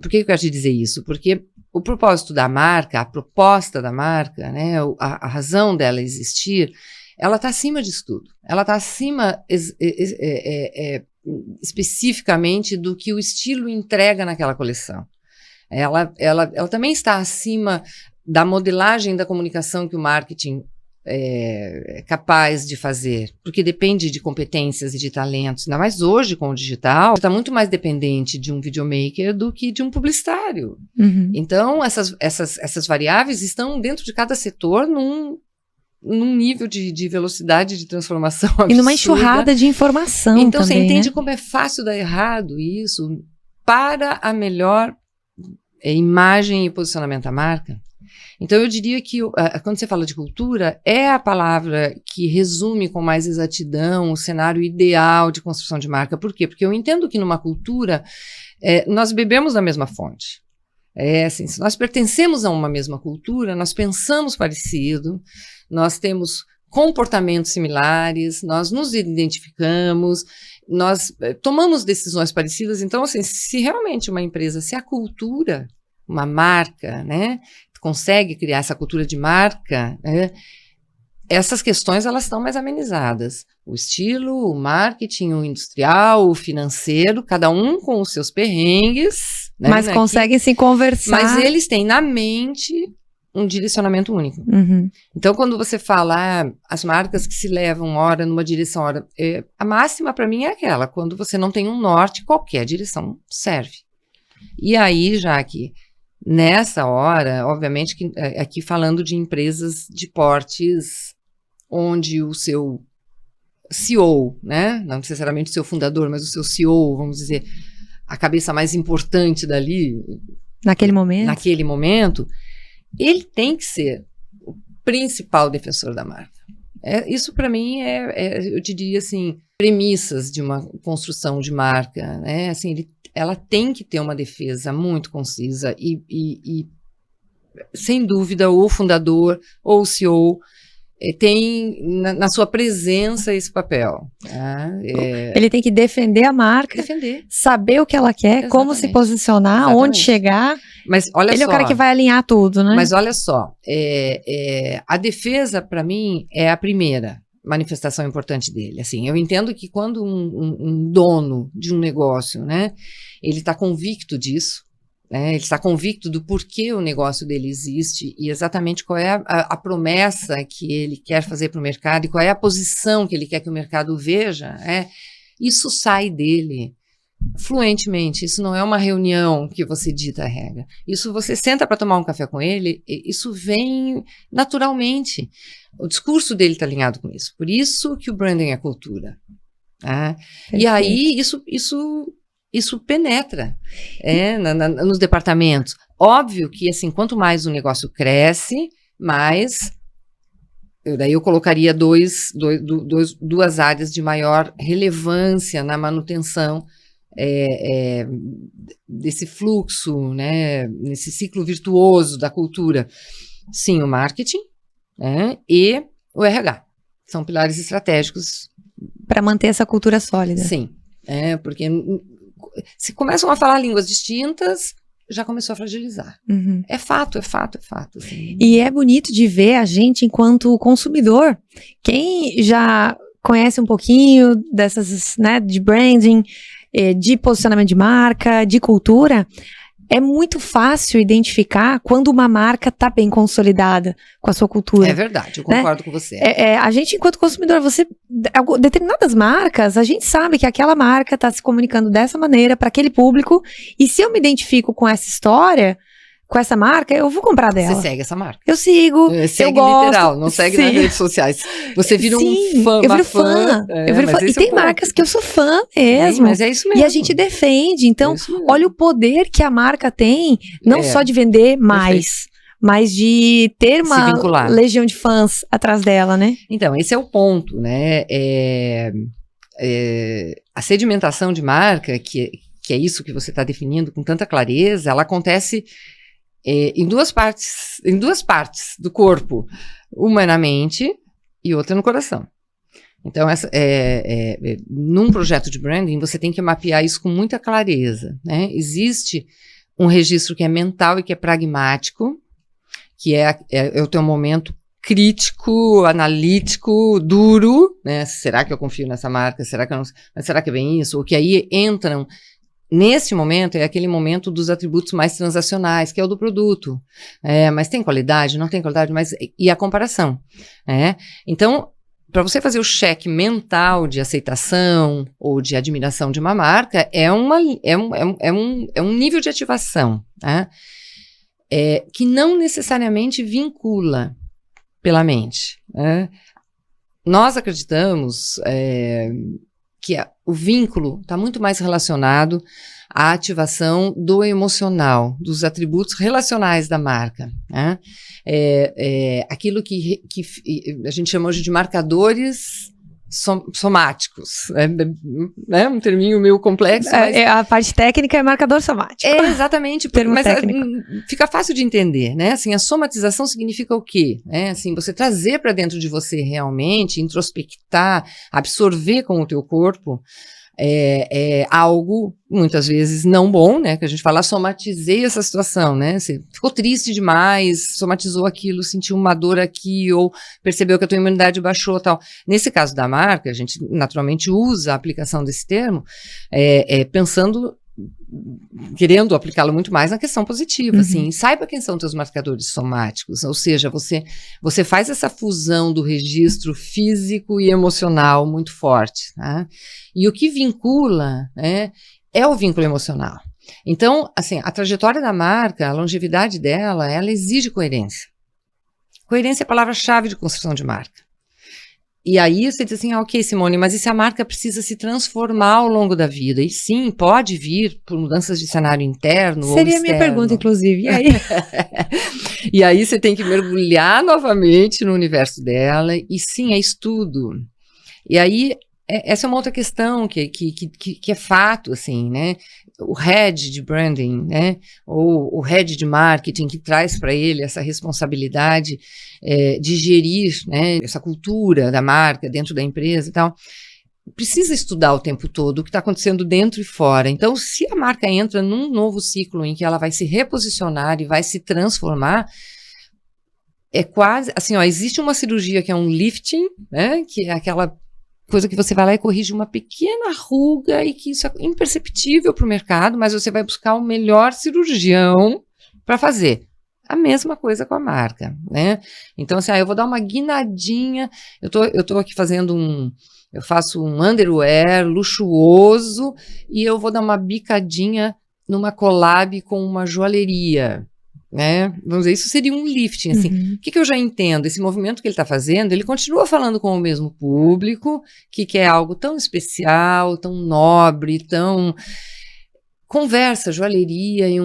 Por que eu quero te dizer isso? Porque o propósito da marca, a proposta da marca, né, a razão dela existir, ela está acima disso tudo. Ela está acima especificamente do que o estilo entrega naquela coleção. Ela também está acima da modelagem da comunicação que o marketing é capaz de fazer, porque depende de competências e de talentos, ainda mais hoje com o digital, está muito mais dependente de um videomaker do que de um publicitário. Uhum. Então, essas variáveis estão dentro de cada setor num nível de velocidade de transformação absurda. E numa enxurrada de informação então, também, você entende, né? como é fácil dar errado isso para a melhor imagem e posicionamento da marca. Então, eu diria que quando você fala de cultura, é a palavra que resume com mais exatidão o cenário ideal de construção de marca. Por quê? Porque eu entendo que numa cultura, nós bebemos da mesma fonte. Assim, se nós pertencemos a uma mesma cultura, nós pensamos parecido, nós temos comportamentos similares, nós nos identificamos, nós tomamos decisões parecidas. Então, assim, se realmente uma empresa, se a cultura, uma marca, né, consegue criar essa cultura de marca, né, essas questões elas estão mais amenizadas. O estilo, o marketing, o industrial, o financeiro, cada um com os seus perrengues. Né, mas conseguem se conversar. Mas eles têm na mente um direcionamento único. Uhum. Então, quando você fala as marcas que se levam ora numa direção, ora... a máxima para mim é aquela, quando você não tem um norte, qualquer direção serve. E aí, já que nessa hora, obviamente, que aqui falando de empresas de portes onde o seu CEO, né, não necessariamente o seu fundador, mas o seu CEO, vamos dizer, a cabeça mais importante dali, Naquele momento, ele tem que ser o principal defensor da marca. Isso, para mim, eu te diria assim, premissas de uma construção de marca, né? Assim, ela tem que ter uma defesa muito concisa e sem dúvida, o fundador ou o CEO tem na sua presença esse papel. Ele tem que defender a marca, saber o que ela quer, como se posicionar, onde chegar. Mas olha ele só, é o cara que vai alinhar tudo, né? Mas olha só, a defesa, para mim, é a primeira manifestação importante dele. Assim, eu entendo que quando um dono de um negócio, né, ele está convicto disso, ele está convicto do porquê o negócio dele existe e exatamente qual é a promessa que ele quer fazer para o mercado e qual é a posição que ele quer que o mercado veja, isso sai dele fluentemente. Isso não é uma reunião que você dita a regra. Isso você senta para tomar um café com ele, isso vem naturalmente. O discurso dele está alinhado com isso. Por isso que o branding é cultura. E aí isso penetra nos departamentos. Óbvio que, assim, quanto mais o negócio cresce, mais... Daí eu colocaria duas áreas de maior relevância na manutenção desse fluxo, né, nesse ciclo virtuoso da cultura. Sim, o marketing e o RH. São pilares estratégicos. Para manter essa cultura sólida. Sim, porque... Se começam a falar línguas distintas, já começou a fragilizar. Uhum. É fato. Assim. E é bonito de ver a gente enquanto consumidor. Quem já conhece um pouquinho dessas, né, de branding, de posicionamento de marca, de cultura, é muito fácil identificar quando uma marca está bem consolidada com a sua cultura. É verdade, eu concordo com você. A gente, enquanto consumidor, determinadas marcas, a gente sabe que aquela marca está se comunicando dessa maneira para aquele público, e se eu me identifico com essa história, com essa marca, eu vou comprar dela. Você segue essa marca? Eu sigo, segue eu gosto. Literal, não segue nas redes sociais. Você vira um fã, eu viro fã. E tem marcas que eu sou fã mesmo. Mas é isso mesmo. E a gente defende. Então, olha o poder que a marca tem, não só de vender mais, mas de ter uma legião de fãs atrás dela, né? Então, esse é o ponto, né? A sedimentação de marca, que é isso que você está definindo com tanta clareza, ela acontece em duas partes do corpo, uma na mente e outra no coração. Então, num projeto de branding, você tem que mapear isso com muita clareza, né? Existe um registro que é mental e que é pragmático, que é o teu momento crítico, analítico, duro, né? Será que eu confio nessa marca? Será que eu não? Mas será que é bem isso? O que aí entram nesse momento é aquele momento dos atributos mais transacionais, que é o do produto. Mas tem qualidade? Não tem qualidade? E a comparação. Então, para você fazer o cheque mental de aceitação ou de admiração de uma marca, é um nível de ativação, que não necessariamente vincula pela mente. Nós acreditamos que o vínculo está muito mais relacionado à ativação do emocional, dos atributos relacionais da marca. Aquilo que a gente chama hoje de marcadores somáticos. É um terminho meio complexo. Mas a parte técnica é marcador somático. Exatamente. Mas fica fácil de entender, né? Assim, a somatização significa o quê? Assim, você trazer para dentro de você realmente, introspectar, absorver com o teu corpo algo, muitas vezes, não bom, né? Que a gente fala, somatizei essa situação, né? Você ficou triste demais, somatizou aquilo, sentiu uma dor aqui, ou percebeu que a tua imunidade baixou, tal. Nesse caso da marca, a gente naturalmente usa a aplicação desse termo, pensando, querendo aplicá-lo muito mais na questão positiva, assim, saiba quem são teus marcadores somáticos, ou seja, você faz essa fusão do registro físico e emocional muito forte, tá? E o que vincula, é o vínculo emocional. Então, assim, a trajetória da marca, a longevidade dela, ela exige coerência. Coerência é a palavra-chave de construção de marca. E aí você diz assim, ok, Simone, mas e se a marca precisa se transformar ao longo da vida? E sim, pode vir por mudanças de cenário interno ou externo. Seria a minha pergunta, inclusive. E aí? E aí você tem que mergulhar novamente no universo dela, e sim, é estudo. E aí, essa é uma outra questão que é fato, assim, né? O head de branding, né? Ou o head de marketing, que traz para ele essa responsabilidade de gerir, né, essa cultura da marca dentro da empresa e tal, precisa estudar o tempo todo o que está acontecendo dentro e fora. Então, se a marca entra num novo ciclo em que ela vai se reposicionar e vai se transformar, é quase, assim, ó, existe uma cirurgia que é um lifting, né, que é aquela coisa que você vai lá e corrige uma pequena ruga e que isso é imperceptível para o mercado, mas você vai buscar o melhor cirurgião para fazer. A mesma coisa com a marca, né? Então, assim, eu vou dar uma guinadinha, eu tô aqui fazendo eu faço um underwear luxuoso e eu vou dar uma bicadinha numa collab com uma joalheria, né? Vamos dizer, isso seria um lifting, assim. O que eu já entendo? Esse movimento que ele está fazendo, ele continua falando com o mesmo público, que quer algo tão especial, tão nobre, tão... Conversa, joalheria e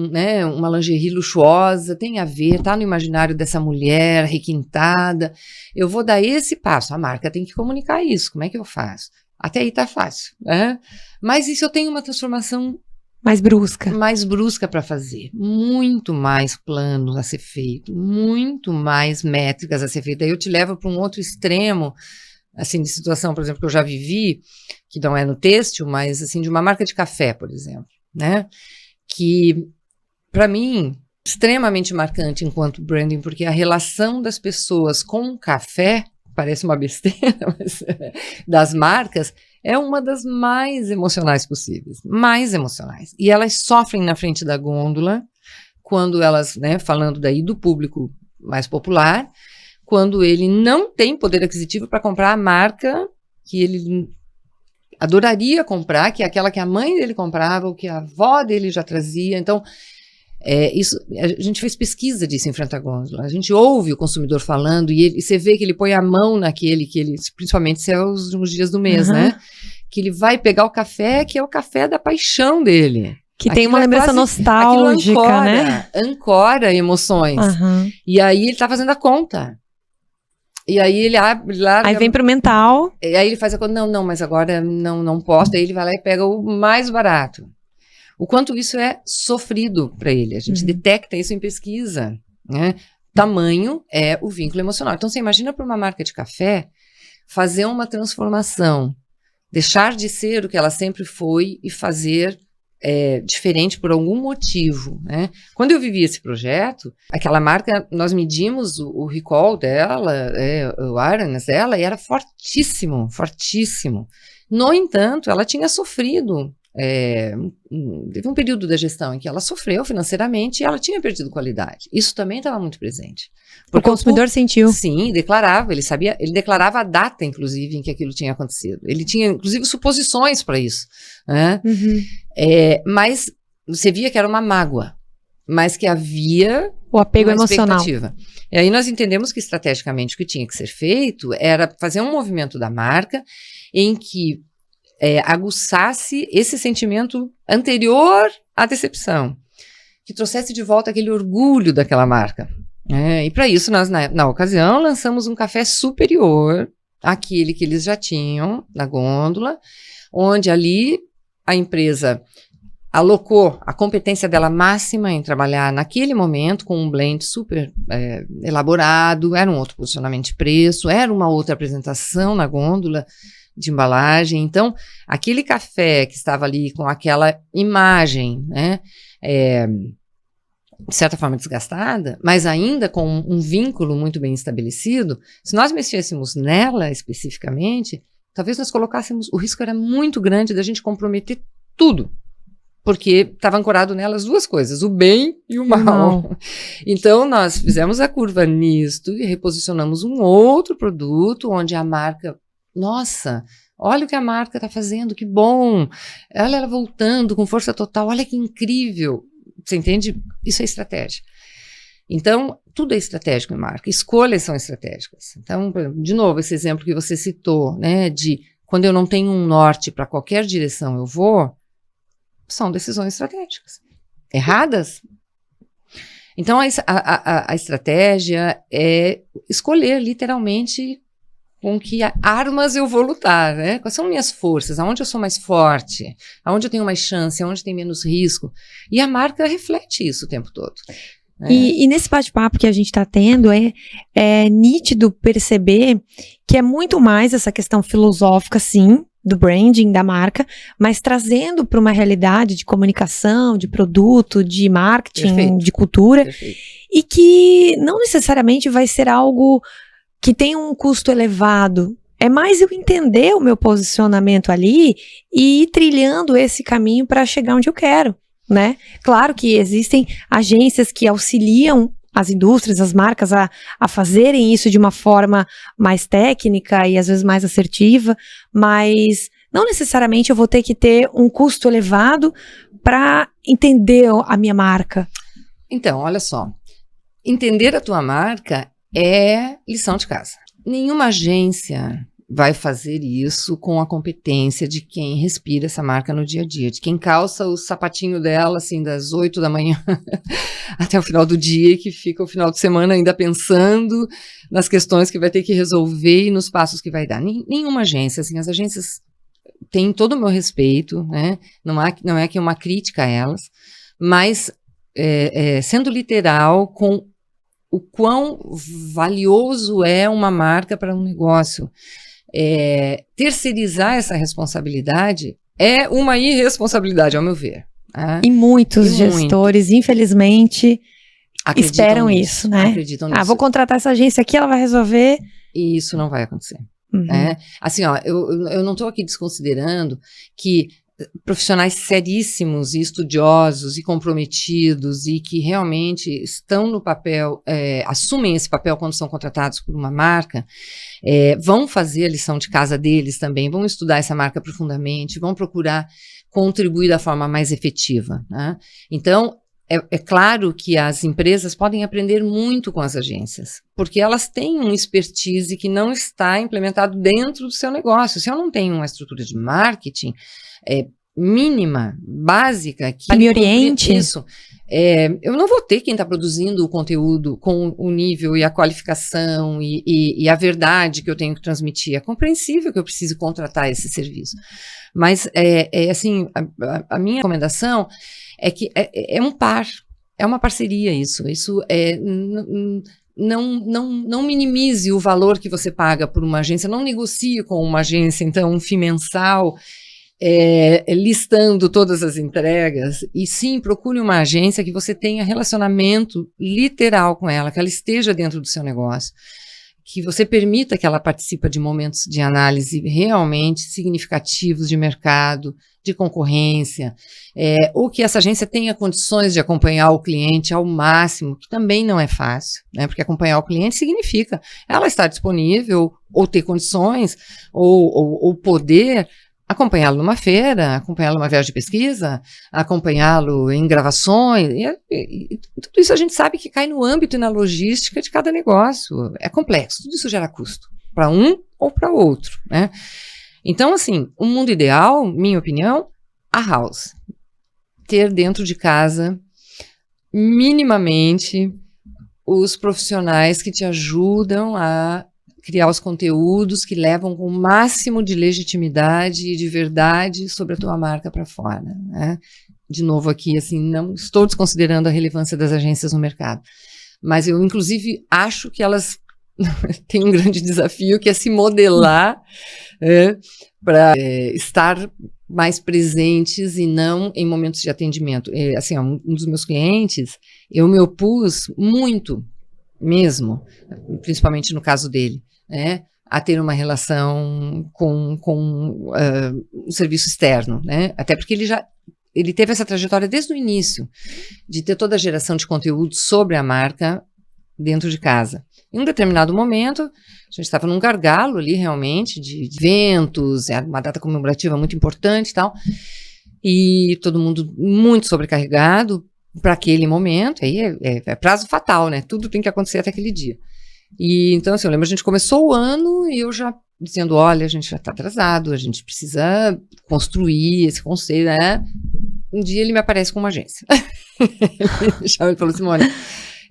né, uma lingerie luxuosa, tem a ver, tá no imaginário dessa mulher requintada. Eu vou dar esse passo, a marca tem que comunicar isso, como é que eu faço? Até aí tá fácil, né? Mas e se eu tenho uma transformação mais brusca? Mais brusca para fazer, muito mais planos a ser feito, muito mais métricas a ser feito. Aí eu te levo para um outro extremo, assim, de situação, por exemplo, que eu já vivi, que não é no têxtil, mas assim, de uma marca de café, por exemplo, né? Que, para mim, extremamente marcante enquanto branding, porque a relação das pessoas com o café, parece uma besteira, mas das marcas, é uma das mais emocionais possíveis, mais emocionais. E elas sofrem na frente da gôndola, quando elas, né, falando daí do público mais popular, quando ele não tem poder aquisitivo para comprar a marca que ele adoraria comprar, que é aquela que a mãe dele comprava, ou que a avó dele já trazia. Então, isso, a gente fez pesquisa disso em frente à gôndola. A gente ouve o consumidor falando e você vê que ele põe a mão naquele que ele, principalmente se é os dias do mês, né? Que ele vai pegar o café, que é o café da paixão dele. Que tem uma lembrança nostálgica, ancora, né? Ancora emoções. E aí ele tá fazendo a conta. E aí ele larga... Aí vem pro mental. E aí ele faz a conta, não, mas agora não posso. Aí ele vai lá e pega o mais barato. O quanto isso é sofrido para ele. A gente detecta isso em pesquisa, né? Tamanho é o vínculo emocional. Então, você imagina para uma marca de café fazer uma transformação, deixar de ser o que ela sempre foi e fazer diferente por algum motivo, né? Quando eu vivi esse projeto, aquela marca, nós medimos o recall dela, o awareness dela, e era fortíssimo, fortíssimo. No entanto, ela tinha sofrido, teve um período da gestão em que ela sofreu financeiramente e ela tinha perdido qualidade. Isso também estava muito presente. Porque o consumidor sentiu. Sim, declarava, ele sabia, ele declarava a data, inclusive, em que aquilo tinha acontecido. Ele tinha, inclusive, suposições para isso, né? Mas você via que era uma mágoa, mas que havia o apego uma emocional. Expectativa. E aí nós entendemos que, estrategicamente, o que tinha que ser feito era fazer um movimento da marca em que aguçasse esse sentimento anterior à decepção, que trouxesse de volta aquele orgulho daquela marca. E para isso, nós, na ocasião, lançamos um café superior àquele que eles já tinham na gôndola, onde ali a empresa alocou a competência dela máxima em trabalhar naquele momento com um blend super elaborado, era um outro posicionamento de preço, era uma outra apresentação na gôndola de embalagem. Então, aquele café que estava ali com aquela imagem, né, de certa forma desgastada, mas ainda com um vínculo muito bem estabelecido, se nós mexêssemos nela especificamente, talvez nós colocássemos, o risco era muito grande da gente comprometer tudo, porque estava ancorado nelas duas coisas, o bem e o mal. Então, nós fizemos a curva nisto e reposicionamos um outro produto, onde a marca, nossa, olha o que a marca está fazendo, que bom, olha ela voltando com força total, olha que incrível. Você entende? Isso é estratégia. Então, tudo é estratégico em marca, escolhas são estratégicas. Então, de novo, esse exemplo que você citou, né, de quando eu não tenho um norte para qualquer direção eu vou, são decisões estratégicas. Erradas? Então, a estratégia é escolher, literalmente, com que armas eu vou lutar, né? Quais são minhas forças? Aonde eu sou mais forte? Aonde eu tenho mais chance? Aonde tem menos risco? E a marca reflete isso o tempo todo. E nesse bate-papo que a gente está tendo, é nítido perceber que é muito mais essa questão filosófica, sim, do branding, da marca, mas trazendo para uma realidade de comunicação, de produto, de marketing, Perfeito. de cultura, Perfeito. e que não necessariamente vai ser algo que tem um custo elevado. É mais eu entender o meu posicionamento ali e ir trilhando esse caminho para chegar onde eu quero, né? Claro que existem agências que auxiliam as indústrias, as marcas a fazerem isso de uma forma mais técnica e às vezes mais assertiva, mas não necessariamente eu vou ter que ter um custo elevado para entender a minha marca. Então, olha só, entender a tua marca é lição de casa. Nenhuma agência vai fazer isso com a competência de quem respira essa marca no dia a dia, de quem calça o sapatinho dela, assim, das 8 da manhã até o final do dia e que fica o final de semana ainda pensando nas questões que vai ter que resolver e nos passos que vai dar. Nenhuma agência, assim, as agências têm todo o meu respeito, né? Não é aqui uma crítica a elas, mas sendo literal com o quão valioso é uma marca para um negócio. Terceirizar essa responsabilidade é uma irresponsabilidade, ao meu ver. E muitos gestores, infelizmente, esperam isso, né? Acreditam nisso. Vou contratar essa agência aqui, ela vai resolver. E isso não vai acontecer. Assim, ó, eu não estou aqui desconsiderando que profissionais seríssimos e estudiosos e comprometidos e que realmente estão no papel, assumem esse papel quando são contratados por uma marca, vão fazer a lição de casa deles também, vão estudar essa marca profundamente, vão procurar contribuir da forma mais efetiva, né? Então, é claro que as empresas podem aprender muito com as agências, porque elas têm um expertise que não está implementado dentro do seu negócio. Se eu não tenho uma estrutura de marketing mínima, básica, que me oriente isso, eu não vou ter quem está produzindo o conteúdo com o nível e a qualificação e a verdade que eu tenho que transmitir. É compreensível que eu precise contratar esse serviço. Mas, assim, a minha recomendação é que é um par, é uma parceria isso. Isso não minimize o valor que você paga por uma agência, não negocie com uma agência, então, um FII mensal, listando todas as entregas, e sim, procure uma agência que você tenha relacionamento literal com ela, que ela esteja dentro do seu negócio, que você permita que ela participe de momentos de análise realmente significativos de mercado, de concorrência, ou que essa agência tenha condições de acompanhar o cliente ao máximo, que também não é fácil, né? Porque acompanhar o cliente significa ela estar disponível, ou ter condições, ou poder acompanhá-lo numa feira, acompanhá-lo numa viagem de pesquisa, acompanhá-lo em gravações, e tudo isso a gente sabe que cai no âmbito e na logística de cada negócio. É complexo, tudo isso gera custo, para um ou para outro, né? Então, assim, o mundo ideal, minha opinião, a house. Ter dentro de casa, minimamente, os profissionais que te ajudam a criar os conteúdos que levam com o máximo de legitimidade e de verdade sobre a tua marca para fora, né? De novo aqui, assim, não estou desconsiderando a relevância das agências no mercado, mas eu, inclusive, acho que elas têm um grande desafio, que é se modelar para estar mais presentes e não em momentos de atendimento. Assim, um dos meus clientes, eu me opus muito mesmo, principalmente no caso dele, a ter uma relação com um serviço externo, né? Até porque ele teve essa trajetória desde o início, de ter toda a geração de conteúdo sobre a marca dentro de casa. Em um determinado momento, a gente estava num gargalo ali, realmente, de eventos, era uma data comemorativa muito importante e tal, e todo mundo muito sobrecarregado, para aquele momento, aí é prazo fatal, né? Tudo tem que acontecer até aquele dia. E então, assim, eu lembro, a gente começou o ano e eu já dizendo, olha, a gente já está atrasado, a gente precisa construir esse conceito, né? Um dia ele me aparece com uma agência. Ele falou, Simone,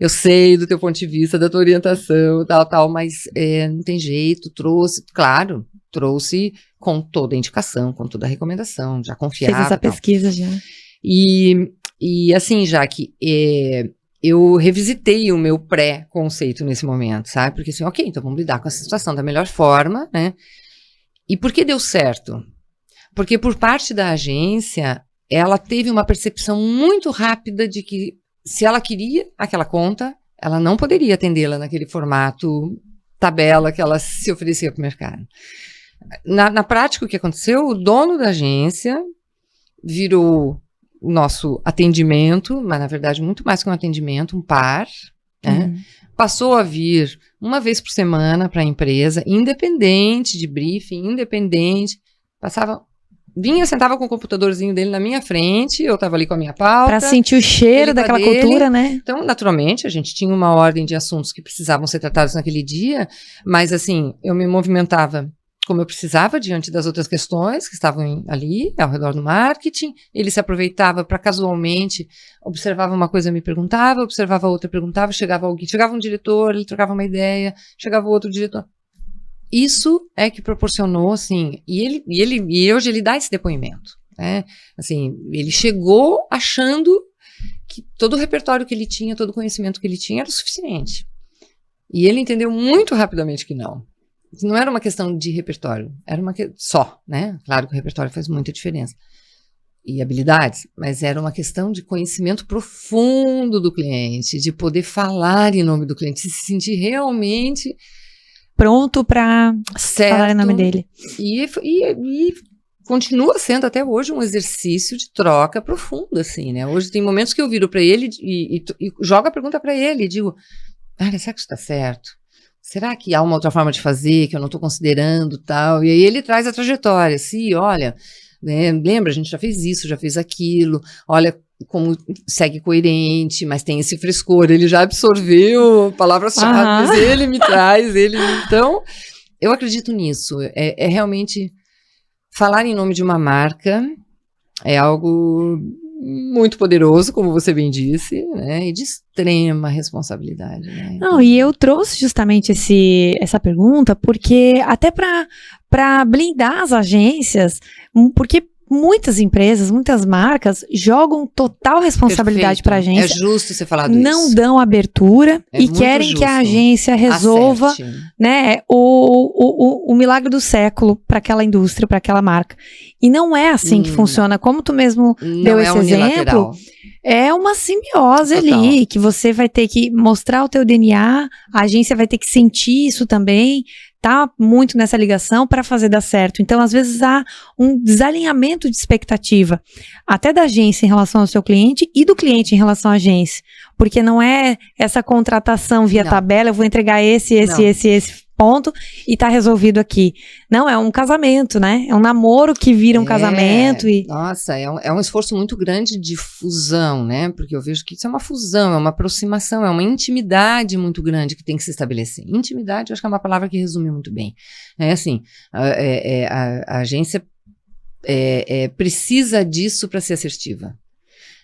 eu sei do teu ponto de vista, da tua orientação, tal, mas não tem jeito, trouxe com toda a indicação, com toda a recomendação, já confiava. Fez essa pesquisa já. E assim, Jaque, eu revisitei o meu pré-conceito nesse momento, sabe? Porque assim, ok, então vamos lidar com essa situação da melhor forma, né? E por que deu certo? Porque por parte da agência, ela teve uma percepção muito rápida de que se ela queria aquela conta, ela não poderia atendê-la naquele formato tabela que ela se oferecia para o mercado. Na prática, o que aconteceu? O dono da agência virou o nosso atendimento, mas na verdade muito mais que um atendimento, um par, né? Passou a vir uma vez por semana para a empresa, independente de briefing, independente, sentava com o computadorzinho dele na minha frente, eu estava ali com a minha pauta. Para sentir o cheiro daquela cultura, né? Então, naturalmente, a gente tinha uma ordem de assuntos que precisavam ser tratados naquele dia, mas assim, eu me movimentava como eu precisava diante das outras questões que estavam ali ao redor do marketing. Ele se aproveitava para casualmente, observava uma coisa, me perguntava, observava outra, perguntava, chegava um diretor, ele trocava uma ideia, chegava outro diretor. Isso é que proporcionou, assim, e hoje ele dá esse depoimento, né? Assim, ele chegou achando que todo o repertório que ele tinha, todo o conhecimento que ele tinha era o suficiente. E ele entendeu muito rapidamente que não. Não era uma questão de repertório, era só, né? Claro que o repertório faz muita diferença. E habilidades, mas era uma questão de conhecimento profundo do cliente, de poder falar em nome do cliente, se sentir realmente pronto para falar em nome dele. E continua sendo até hoje um exercício de troca profunda, assim, né? Hoje tem momentos que eu viro para ele e jogo a pergunta para ele e digo, será que isso está certo? Será que há uma outra forma de fazer que eu não estou considerando, tal? E aí ele traz a trajetória, assim, olha, né, lembra, a gente já fez isso, já fez aquilo, olha como segue coerente, mas tem esse frescor, ele já absorveu palavras-chave, ele me traz, então, eu acredito nisso, é realmente falar em nome de uma marca é algo muito poderoso, como você bem disse, né, e de extrema responsabilidade, né? Não, e eu trouxe justamente essa pergunta porque até para blindar as agências, porque muitas empresas, muitas marcas jogam total responsabilidade para a agência. É justo você falar disso. Não dão abertura e querem justo que a agência resolva, né, o milagre do século para aquela indústria, para aquela marca. E não é assim que funciona. Como tu mesmo deu esse exemplo, é uma simbiose total ali, que você vai ter que mostrar o teu DNA, a agência vai ter que sentir isso também, tá muito nessa ligação para fazer dar certo. Então, às vezes, há um desalinhamento de expectativa, até da agência em relação ao seu cliente e do cliente em relação à agência. Porque não é essa contratação via tabela, eu vou entregar esse ponto e tá resolvido aqui. Não, é um casamento, né? É um namoro que vira um casamento. Nossa, é um esforço muito grande de fusão, né? Porque eu vejo que isso é uma fusão, é uma aproximação, é uma intimidade muito grande que tem que se estabelecer. Intimidade, eu acho que é uma palavra que resume muito bem. É assim, a agência precisa disso para ser assertiva.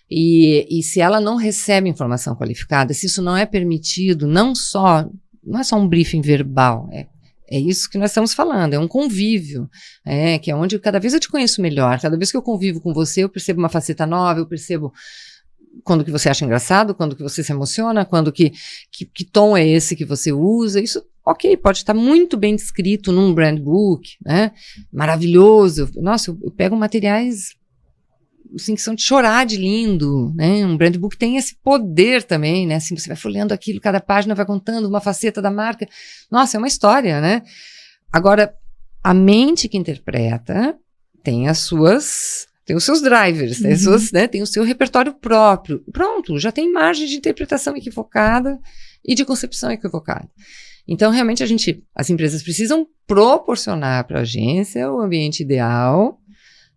E se ela não recebe informação qualificada, se isso não é permitido, não é só um briefing verbal, é isso que nós estamos falando, é um convívio, que é onde cada vez eu te conheço melhor, cada vez que eu convivo com você, eu percebo uma faceta nova, eu percebo quando que você acha engraçado, quando que você se emociona, quando que tom é esse que você usa, isso, ok, pode estar muito bem descrito num brand book, né, maravilhoso, nossa, eu pego materiais assim, que são de chorar de lindo, né? Um brand book tem esse poder também, né? Assim, você vai folheando aquilo, cada página vai contando uma faceta da marca. Nossa, é uma história, né? Agora, a mente que interpreta tem os seus drivers, tem o seu repertório próprio. Pronto, já tem margem de interpretação equivocada e de concepção equivocada. Então, realmente, as empresas precisam proporcionar para a agência o ambiente ideal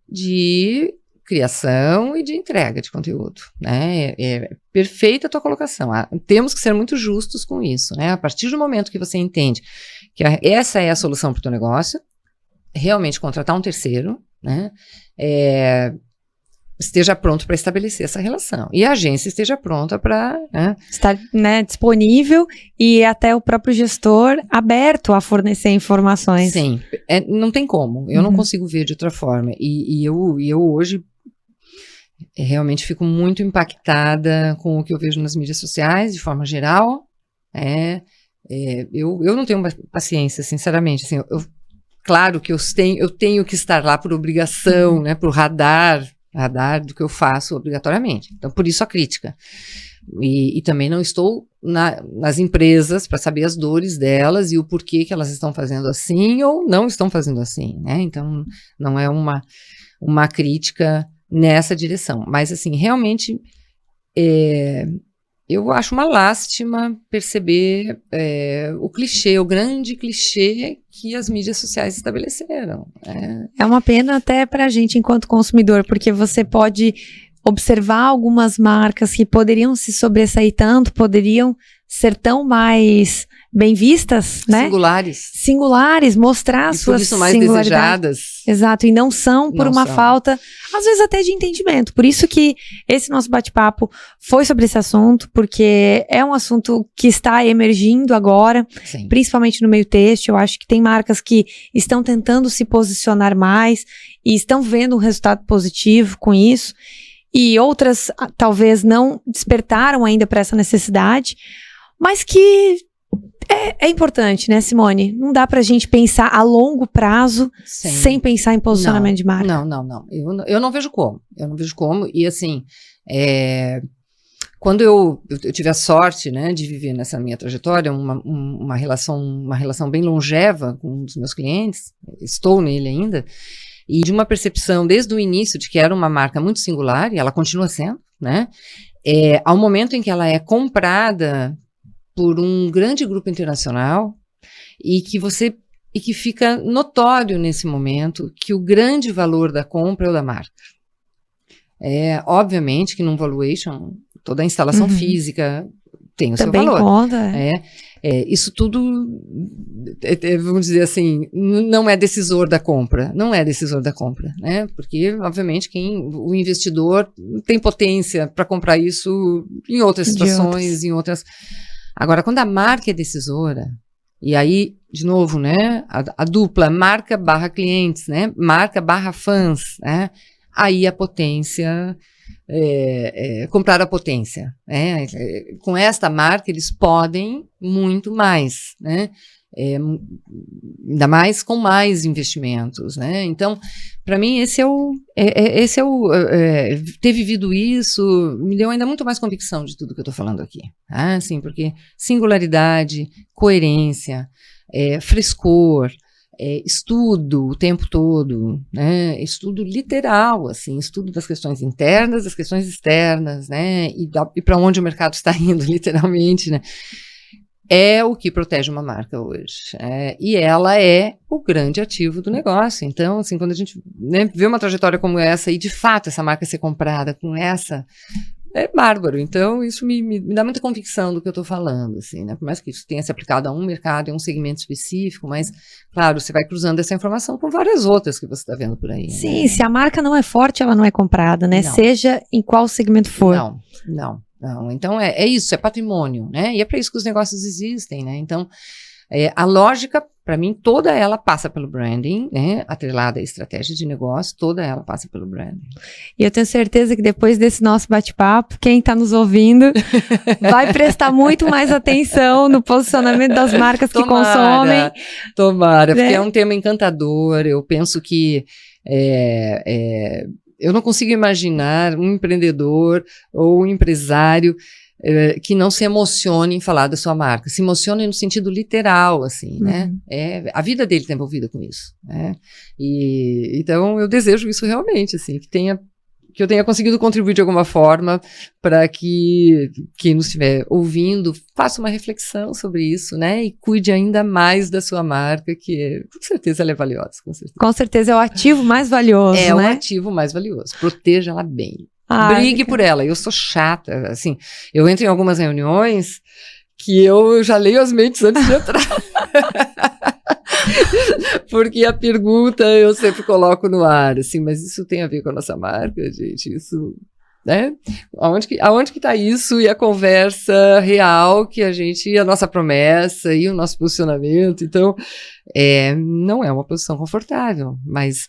de criação e de entrega de conteúdo, né? É perfeita a tua colocação. Temos que ser muito justos com isso, né? A partir do momento que você entende que essa é a solução para o teu negócio, realmente contratar um terceiro, né? Esteja pronto para estabelecer essa relação. E a agência esteja pronta para... Né? Estar, né, disponível e até o próprio gestor aberto a fornecer informações. Sim, não tem como. Eu não consigo ver de outra forma. E eu hoje realmente fico muito impactada com o que eu vejo nas mídias sociais, de forma geral. Eu não tenho paciência, sinceramente. Assim, claro que eu tenho que estar lá por obrigação, né, por radar do que eu faço obrigatoriamente. Então, por isso a crítica. E também não estou nas empresas para saber as dores delas e o porquê que elas estão fazendo assim ou não estão fazendo assim, né? Então, não é uma crítica nessa direção. Mas, assim, realmente, eu acho uma lástima perceber o grande clichê que as mídias sociais estabeleceram. É uma pena até para a gente enquanto consumidor, porque você pode observar algumas marcas que poderiam se sobressair tanto, poderiam ser tão mais bem vistas, né? Singulares, mostrar e suas por isso mais singularidades. Desejadas. Exato, e não são por uma falta, às vezes até de entendimento. Por isso que esse nosso bate-papo foi sobre esse assunto, porque é um assunto que está emergindo agora, Sim. Principalmente no meio têxtil. Eu acho que tem marcas que estão tentando se posicionar mais e estão vendo um resultado positivo com isso. E outras talvez não despertaram ainda para essa necessidade, mas que é importante, né, Simone? Não dá pra gente pensar a longo prazo sem pensar em posicionamento de marca. Não. Eu não vejo como. E assim, quando eu tive a sorte, né, de viver nessa minha trajetória uma relação bem longeva com um dos meus clientes, estou nele ainda, e de uma percepção desde o início de que era uma marca muito singular, e ela continua sendo, né? Ao momento em que ela é comprada por um grande grupo internacional e que fica notório nesse momento que o grande valor da compra é o da marca. Obviamente que num valuation, toda a instalação física tem o também seu valor. Conta. Isso tudo, vamos dizer assim, não é decisor da compra. Não é decisor da compra, né? Porque, obviamente, o investidor tem potência para comprar isso em outras situações, em outras... Agora, quando a marca é decisora, e aí, de novo, né, a dupla marca / clientes, né, marca / fãs, né, aí a potência, comprar a potência, né, com esta marca eles podem muito mais, né, ainda mais com mais investimentos, né? Então, para mim ter vivido isso me deu ainda muito mais convicção de tudo que eu estou falando aqui, tá? Assim, porque singularidade, coerência, frescor, estudo o tempo todo, né? Estudo literal, assim, estudo das questões internas, das questões externas, né? E para onde o mercado está indo, literalmente, né? É o que protege uma marca hoje. E ela é o grande ativo do negócio. Então, assim, quando a gente, né, vê uma trajetória como essa e, de fato, essa marca ser comprada com essa, é bárbaro. Então, isso me dá muita convicção do que eu estou falando, assim, né? Por mais que isso tenha se aplicado a um mercado, a um segmento específico, mas, claro, você vai cruzando essa informação com várias outras que você está vendo por aí. Sim, né? Se a marca não é forte, ela não é comprada, né? Não. Seja em qual segmento for. Não. Então, é isso, é patrimônio, né? E é para isso que os negócios existem, né? Então, a lógica, para mim, toda ela passa pelo branding, né? Atrelada à estratégia de negócio, toda ela passa pelo branding. E eu tenho certeza que depois desse nosso bate-papo, quem está nos ouvindo vai prestar muito mais atenção no posicionamento das marcas que consomem. Tomara, porque é um tema encantador. Eu penso que eu não consigo imaginar um empreendedor ou um empresário que não se emocione em falar da sua marca. Se emocione no sentido literal, assim, né? A vida dele está envolvida com isso, né? Então, eu desejo isso realmente, assim, que tenha eu tenha conseguido contribuir de alguma forma para que quem nos estiver ouvindo faça uma reflexão sobre isso, né? E cuide ainda mais da sua marca, que com certeza ela é valiosa. Com certeza é o ativo mais valioso, né? É o ativo mais valioso. Proteja ela bem. Ah, brigue por ela. Eu sou chata, assim, eu entro em algumas reuniões que eu já leio as mentes antes de entrar. Porque a pergunta eu sempre coloco no ar, assim, mas isso tem a ver com a nossa marca, gente, isso, né? Aonde que tá isso e a conversa real que a nossa promessa e o nosso posicionamento, então, não é uma posição confortável, mas,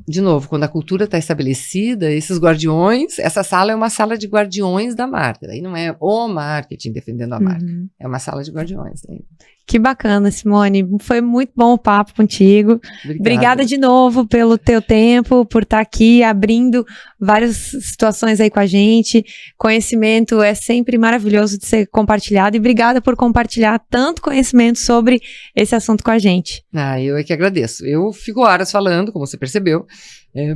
de novo, quando a cultura está estabelecida, esses guardiões, essa sala é uma sala de guardiões da marca, daí não é o marketing defendendo a marca, é uma sala de guardiões, né? Que bacana, Simone. Foi muito bom o papo contigo. Obrigada de novo pelo teu tempo, por estar aqui abrindo várias situações aí com a gente. Conhecimento é sempre maravilhoso de ser compartilhado e obrigada por compartilhar tanto conhecimento sobre esse assunto com a gente. Eu é que agradeço. Eu fico horas falando, como você percebeu,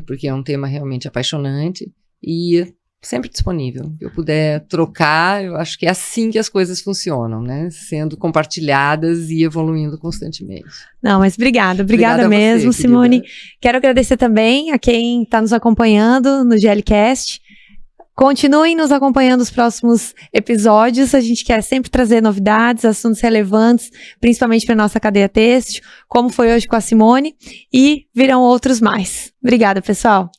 porque é um tema realmente apaixonante e sempre disponível. Se eu puder trocar, eu acho que é assim que as coisas funcionam, né? Sendo compartilhadas e evoluindo constantemente. Não, mas obrigada mesmo, você, Simone. Quero agradecer também a quem está nos acompanhando no GLCast. Continuem nos acompanhando nos próximos episódios. A gente quer sempre trazer novidades, assuntos relevantes, principalmente para a nossa cadeia têxtil, como foi hoje com a Simone, e virão outros mais. Obrigada, pessoal.